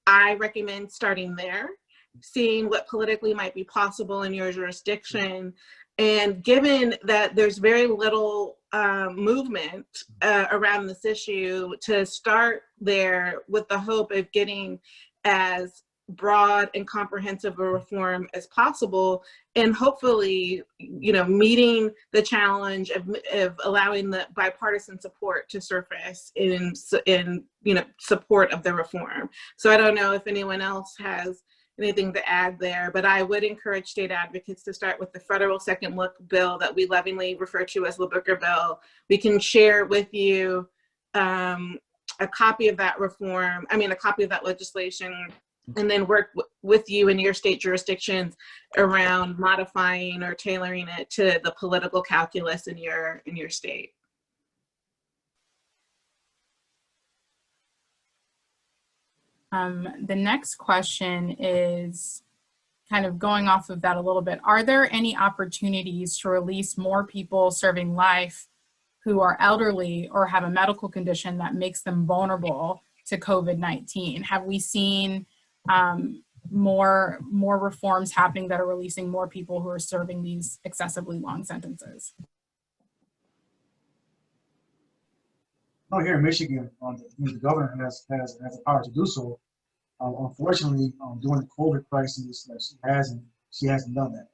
I recommend starting there, seeing what politically might be possible in your jurisdiction. And given that there's very little movement around this issue, to start there with the hope of getting as broad and comprehensive a reform as possible, and hopefully, you know, meeting the challenge of allowing the bipartisan support to surface in you know, support of the reform. So I don't know if anyone else has anything to add there, but I would encourage state advocates to start with the federal second look bill that we lovingly refer to as the Booker bill. We can share with you a copy of that reform, a copy of that legislation, and then work with you in your state jurisdictions around modifying or tailoring it to the political calculus in your state. The next question is kind of going off of that a little bit. Are there any opportunities to release more people serving life who are elderly or have a medical condition that makes them vulnerable to COVID-19? Have we seen more reforms happening that are releasing more people who are serving these excessively long sentences? Oh, here in Michigan, the governor has the power to do so. Unfortunately, during the COVID crisis, she hasn't done that.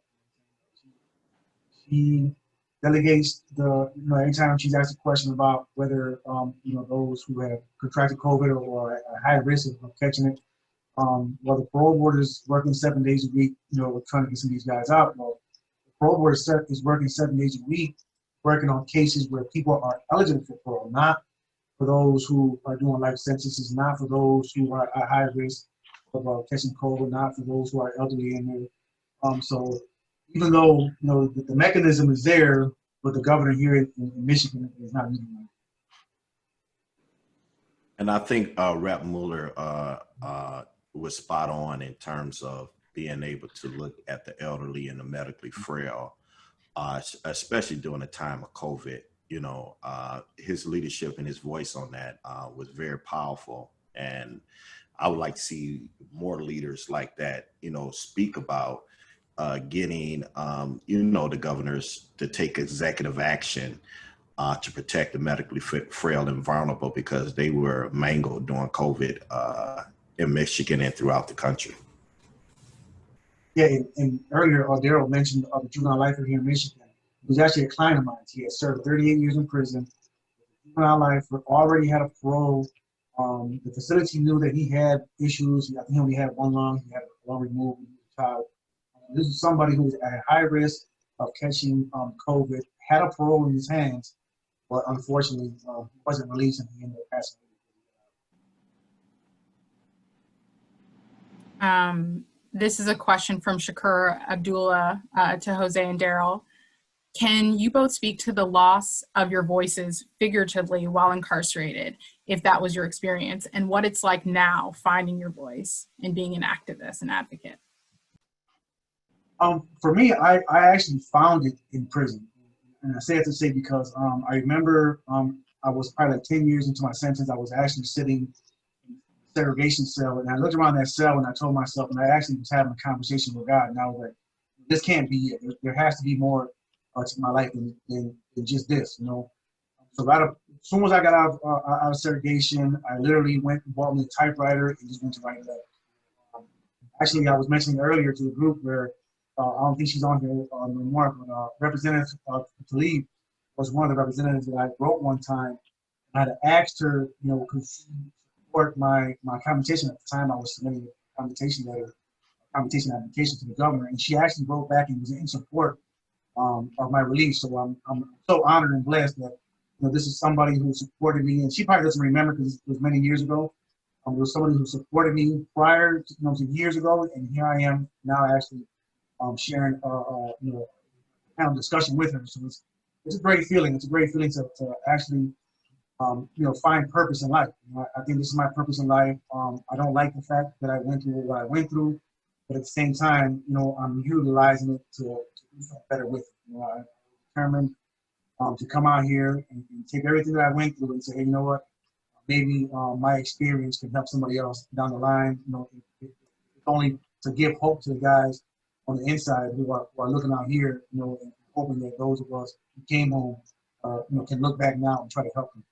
She delegates anytime she's asked a question about whether those who have contracted COVID or are at high risk of catching it. Well, the parole board is working 7 days a week, trying to get some of these guys out. Well, the parole board is working 7 days a week, working on cases where people are eligible for parole, not for those who are doing life sentences, not for those who are at high risk of catching COVID, not for those who are elderly in there. So even though the mechanism is there, but the governor here in Michigan is not meeting that. And I think Rep. Mueller was spot on in terms of being able to look at the elderly and the medically frail, especially during the time of COVID. His leadership and his voice on that was very powerful. And I would like to see more leaders like that, speak about getting, the governors to take executive action to protect the medically frail and vulnerable, because they were mangled during COVID in Michigan and throughout the country. Yeah, and earlier, Daryl mentioned the juvenile lifer here in Michigan. He was actually a client of mine. He had served 38 years in prison. Juvenile lifer, already had a parole. The facility knew that he had issues. I think he only had one lung. He had a lung removed when he was a child. This is somebody who was at high risk of catching COVID, had a parole in his hands, but unfortunately wasn't released, and he ended up passing away. This is a question from Shakur Abdullah to Jose and Daryl. Can you both speak to the loss of your voices figuratively while incarcerated, if that was your experience, and what it's like now finding your voice and being an activist and advocate? For me, I actually found it in prison. And I say it to say because I remember I was probably like 10 years into my sentence. I was actually sitting in a segregation cell, and I looked around that cell and I told myself, and I actually was having a conversation with God, and I was like, this can't be it. There has to be more to my life than just this, you know. So as soon as I got out of segregation, I literally went and bought me a typewriter and just went to write letters. Actually, I was mentioning earlier to the group where I don't think she's on here anymore, but Representative Talib was one of the representatives that I wrote one time. I had asked her, you know, could she support my compensation at the time. I was submitting a compensation letter, compensation application to the governor, and she actually wrote back and was in support of my release. So I'm so honored and blessed that, you know, this is somebody who supported me, and she probably doesn't remember because it was many years ago. There was somebody who supported me prior to, to years ago, and here I am now actually sharing you know, kind of discussion with her. So it's a great feeling. It's a great feeling to actually you know, find purpose in life. You know, I think this is my purpose in life. I don't like the fact that I went through what I went through, but at the same time, you know, I'm utilizing it to do something better with it. You know, I'm determined to come out here and take everything that I went through and say, hey, you know what, maybe my experience can help somebody else down the line. You know, it's only to give hope to the guys on the inside who are looking out here, you know, and hoping that those of us who came home, you know, can look back now and try to help them.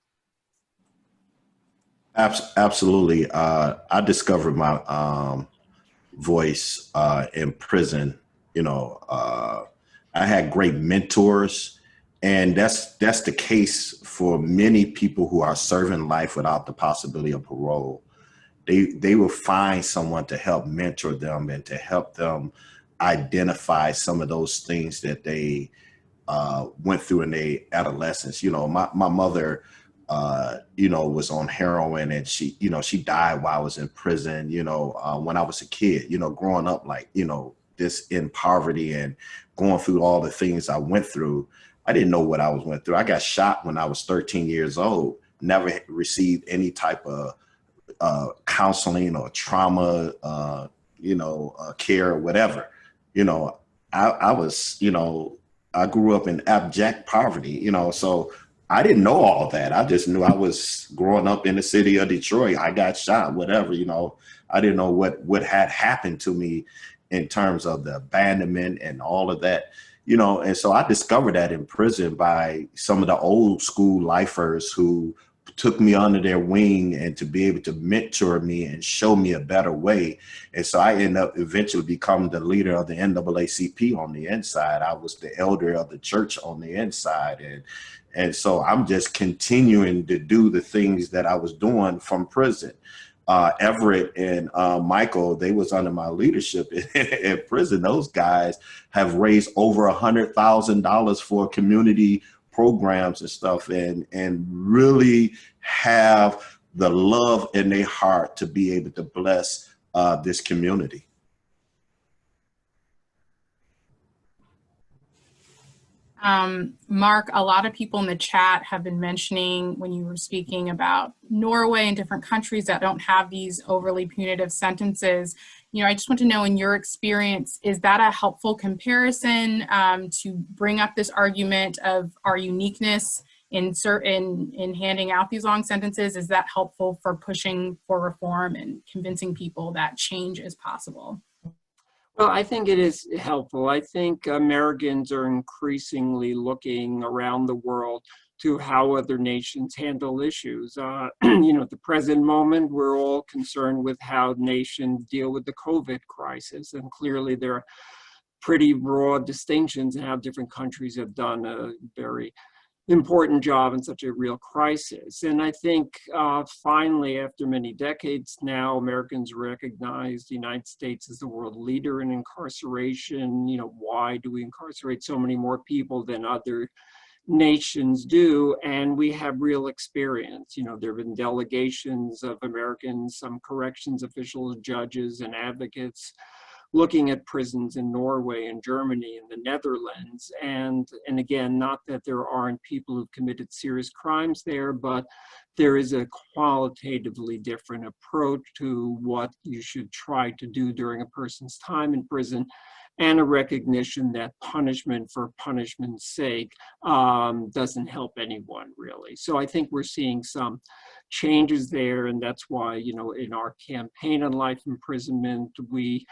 Absolutely. I discovered my voice in prison. You know, I had great mentors, and that's the case for many people who are serving life without the possibility of parole. They will find someone to help mentor them and to help them identify some of those things that they went through in their adolescence. You know, my mother, you know, was on heroin, and she died while I was in prison, you know, when I was a kid, you know, growing up like, you know, this in poverty and going through all the things I went through. I didn't know what I was went through. I got shot when I was 13 years old, never received any type of counseling or trauma, you know, care or whatever. You know, I was, you know, I grew up in abject poverty, you know, so I didn't know all that. I just knew I was growing up in the city of Detroit. I got shot, whatever, you know. I didn't know what had happened to me in terms of the abandonment and all of that, you know. And so I discovered that in prison by some of the old school lifers who took me under their wing and to be able to mentor me and show me a better way. And so I ended up eventually becoming the leader of the NAACP on the inside. I was the elder of the church on the inside. And so I'm just continuing to do the things that I was doing from prison. Everett and Michael, they was under my leadership in prison. Those guys have raised over $100,000 for community programs and stuff, and really have the love in their heart to be able to bless this community. Mark, a lot of people in the chat have been mentioning when you were speaking about Norway and different countries that don't have these overly punitive sentences. You know, I just want to know, in your experience, is that a helpful comparison to bring up this argument of our uniqueness in handing out these long sentences? Is that helpful for pushing for reform and convincing people that change is possible? Well, I think it is helpful. I think Americans are increasingly looking around the world to how other nations handle issues. You know, at the present moment, we're all concerned with how nations deal with the COVID crisis. And clearly there are pretty broad distinctions in how different countries have done a very important job in such a real crisis. And I think finally, after many decades now, Americans recognize the United States as the world leader in incarceration. You know, why do we incarcerate so many more people than other nations do? And we have real experience. You know, there have been delegations of Americans, some corrections officials, judges, and advocates looking at prisons in Norway and Germany and the Netherlands. And again, not that there aren't people who've committed serious crimes there, but there is a qualitatively different approach to what you should try to do during a person's time in prison, and a recognition that punishment for punishment's sake doesn't help anyone, really. So I think we're seeing some changes there, and that's why, you know, in our campaign on life imprisonment, we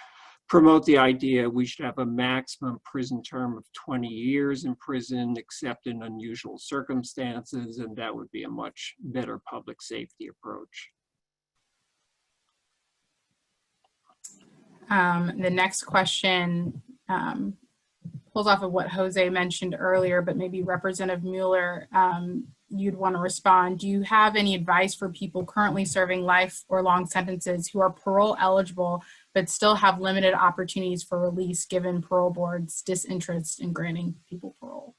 promote the idea we should have a maximum prison term of 20 years in prison, except in unusual circumstances, and that would be a much better public safety approach. The next question pulls off of what Jose mentioned earlier, but maybe Representative Mueller, you'd want to respond. Do you have any advice for people currently serving life or long sentences who are parole eligible but still have limited opportunities for release given parole board's disinterest in granting people parole?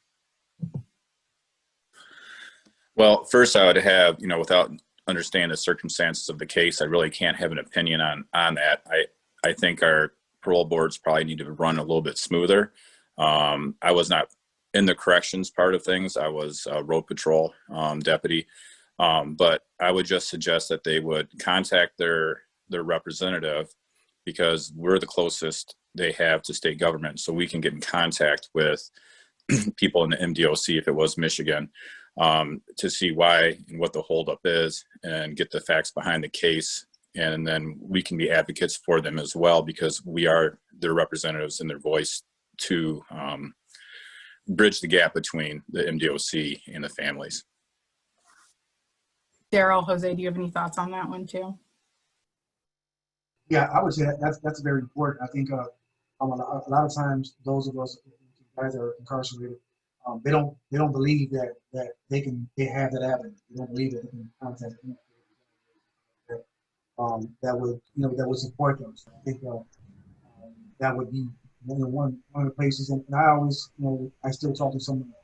Well, first I would have, you know, without understanding the circumstances of the case, I really can't have an opinion on that. I think our parole boards probably need to run a little bit smoother. I was not in the corrections part of things. I was a road patrol deputy, but I would just suggest that they would contact their representative, because we're the closest they have to state government, so we can get in contact with people in the MDOC, if it was Michigan, to see why and what the holdup is and get the facts behind the case. And then we can be advocates for them as well, because we are their representatives and their voice to bridge the gap between the MDOC and the families. Daryl, Jose, do you have any thoughts on that one too? Yeah, I would say that's very important. I think a lot of times those of us guys that are incarcerated, they don't believe that they have that avenue. They don't believe that they can contact them. That would support them. So I think that would be one of the places. And I always, I still talk to some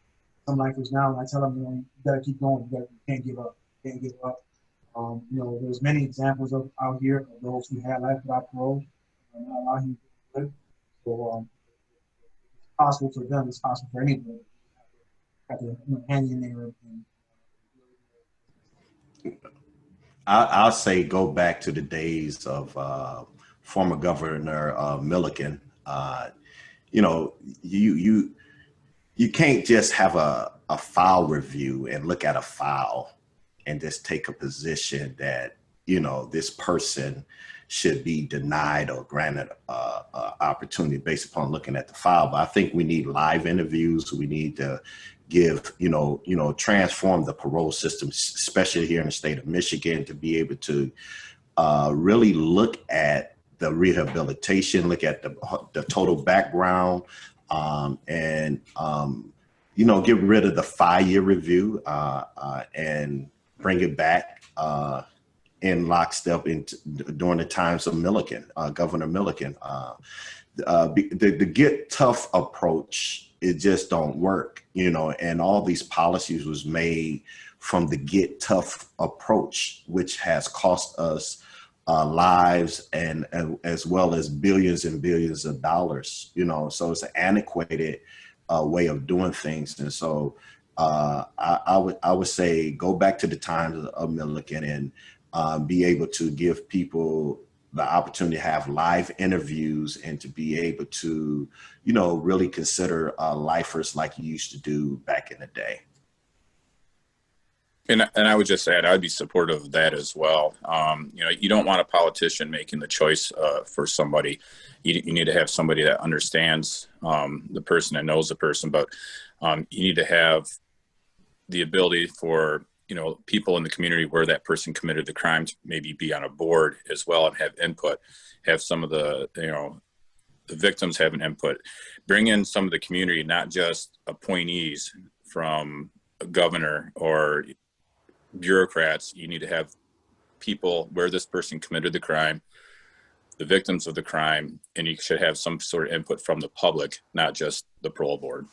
lifers now, and I tell them, you gotta keep going. You can't give up. You can't give up. There's many examples out here of those who had life without parole. Not a lot of good. So it's possible for them. It's possible for anybody. Have to hang in there. I'll say go back to the days of former Governor Milliken. You can't just have a file review and look at a file and just take a position that, this person should be denied or granted opportunity based upon looking at the file. But I think we need live interviews. We need to give, transform the parole system, especially here in the state of Michigan, to be able to really look at the rehabilitation, look at the total background, and get rid of the 5-year review and bring it back in lockstep during the times of Milliken, Governor Milliken. The get tough approach, it just don't work, and all these policies was made from the get tough approach, which has cost us lives and as well as billions and billions of dollars, so it's an antiquated way of doing things. And so I would say go back to the times of Milliken and be able to give people the opportunity to have live interviews and to be able to, really consider lifers like you used to do back in the day. And I would just add, I'd be supportive of that as well. You don't want a politician making the choice for somebody. You need to have somebody that understands the person and knows the person, but you need to have the ability for, people in the community where that person committed the crime to maybe be on a board as well and have input, have some of the, the victims have an input. Bring in some of the community, not just appointees from a governor or bureaucrats. You need to have people where this person committed the crime, the victims of the crime, and you should have some sort of input from the public, not just the parole board.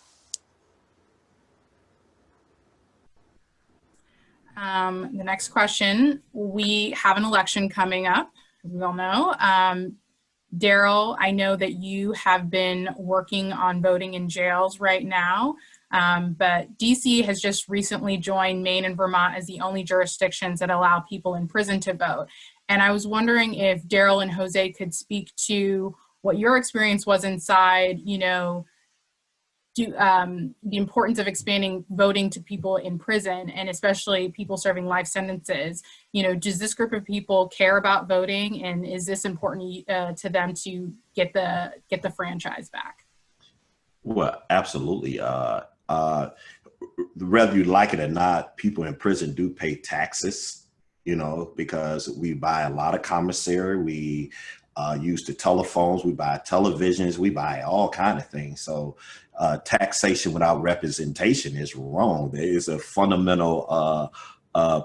The next question, we have an election coming up, we all know. Daryl, I know that you have been working on voting in jails right now, but DC has just recently joined Maine and Vermont as the only jurisdictions that allow people in prison to vote. And I was wondering if Daryl and Jose could speak to what your experience was inside, you know, the importance of expanding voting to people in prison, and especially people serving life sentences. You know, does this group of people care about voting, and is this important to them to get the franchise back? Well, absolutely. Whether you like it or not, people in prison do pay taxes, you know, because we buy a lot of commissary. We use the telephones, we buy televisions, we buy all kinds of things. So taxation without representation is wrong. There is a fundamental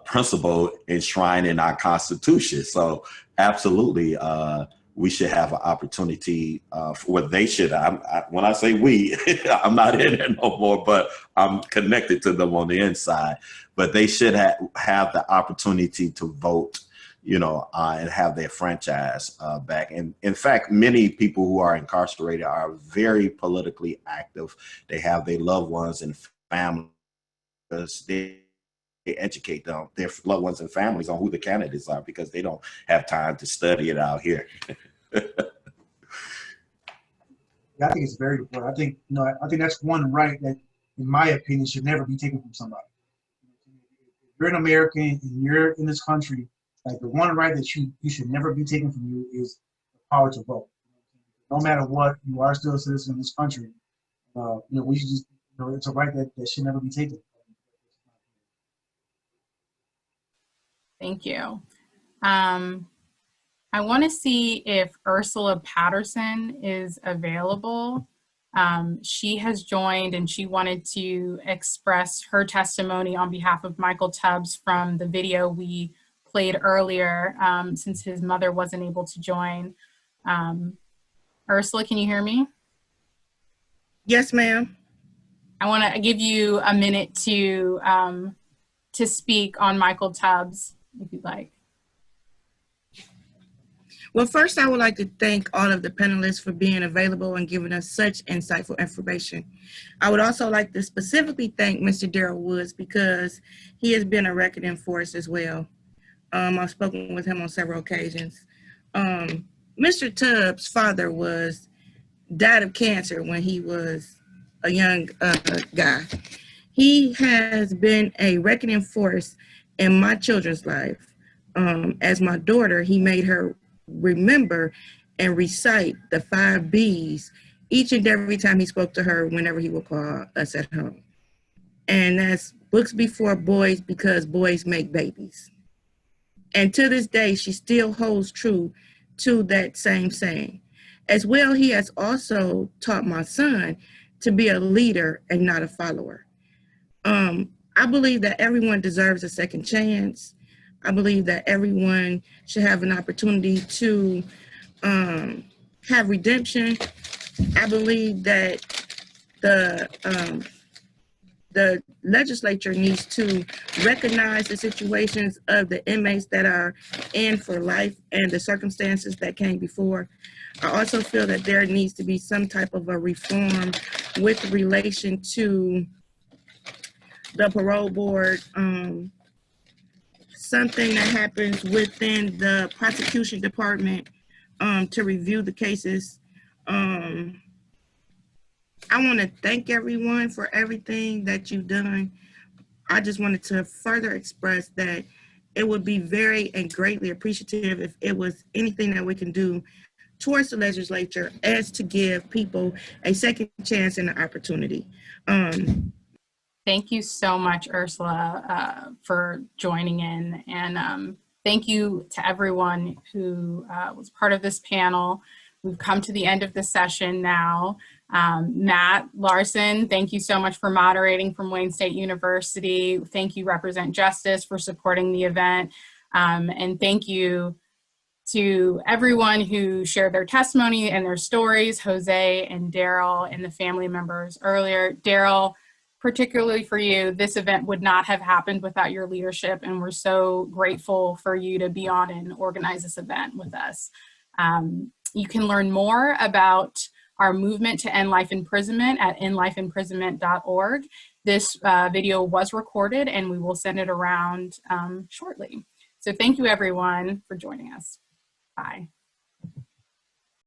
principle enshrined in our Constitution. So absolutely, we should have an opportunity for what they should. When I say we, I'm not in it no more, but I'm connected to them on the inside. But they should have the opportunity to vote, you know, and have their franchise back. And in fact, many people who are incarcerated are very politically active. They have their loved ones and families. They educate them, their loved ones and families, on who the candidates are, because they don't have time to study it out here. Yeah, I think it's very important. I think, you know, I think that's one right that, in my opinion, should never be taken from somebody. If you're an American and you're in this country, like, the one right that you should never be taken from you is the power to vote. No matter what, you are still a citizen of this country. You know, we should just, you know, it's a right that should never be taken. Thank you. I want to see if Ursula Patterson is available. She has joined and she wanted to express her testimony on behalf of Michael Tubbs from the video we played earlier, since his mother wasn't able to join. Ursula, can you hear me? Yes, ma'am. I want to give you a minute to speak on Michael Tubbs, if you'd like. Well, first, I would like to thank all of the panelists for being available and giving us such insightful information. I would also like to specifically thank Mr. Daryl Woods, because he has been a reckoning force as well. I've spoken with him on several occasions. Mr. Tubbs' father died of cancer when he was a young guy. He has been a reckoning force in my children's life. As my daughter, he made her remember and recite the 5 B's each and every time he spoke to her, whenever he would call us at home. And that's books before boys, because boys make babies. And to this day, she still holds true to that same saying. As well, he has also taught my son to be a leader and not a follower. I believe that everyone deserves a second chance. I believe that everyone should have an opportunity to have redemption. I believe that the legislature needs to recognize the situations of the inmates that are in for life and the circumstances that came before. I also feel that there needs to be some type of a reform with relation to the parole board, something that happens within the prosecution department to review the cases. I want to thank everyone for everything that you've done. I just wanted to further express that it would be very and greatly appreciative if it was anything that we can do towards the legislature as to give people a second chance and an opportunity. Thank you so much, Ursula, for joining in. And thank you to everyone who was part of this panel. We've come to the end of the session now. Matt Larson, thank you so much for moderating from Wayne State University. Thank you, Represent Justice, for supporting the event. And thank you to everyone who shared their testimony and their stories, Jose and Daryl and the family members earlier. Daryl, particularly for you, this event would not have happened without your leadership, and we're so grateful for you to be on and organize this event with us. You can learn more about our movement to end life imprisonment at endlifeimprisonment.org. This video was recorded and we will send it around shortly. So thank you everyone for joining us. Bye.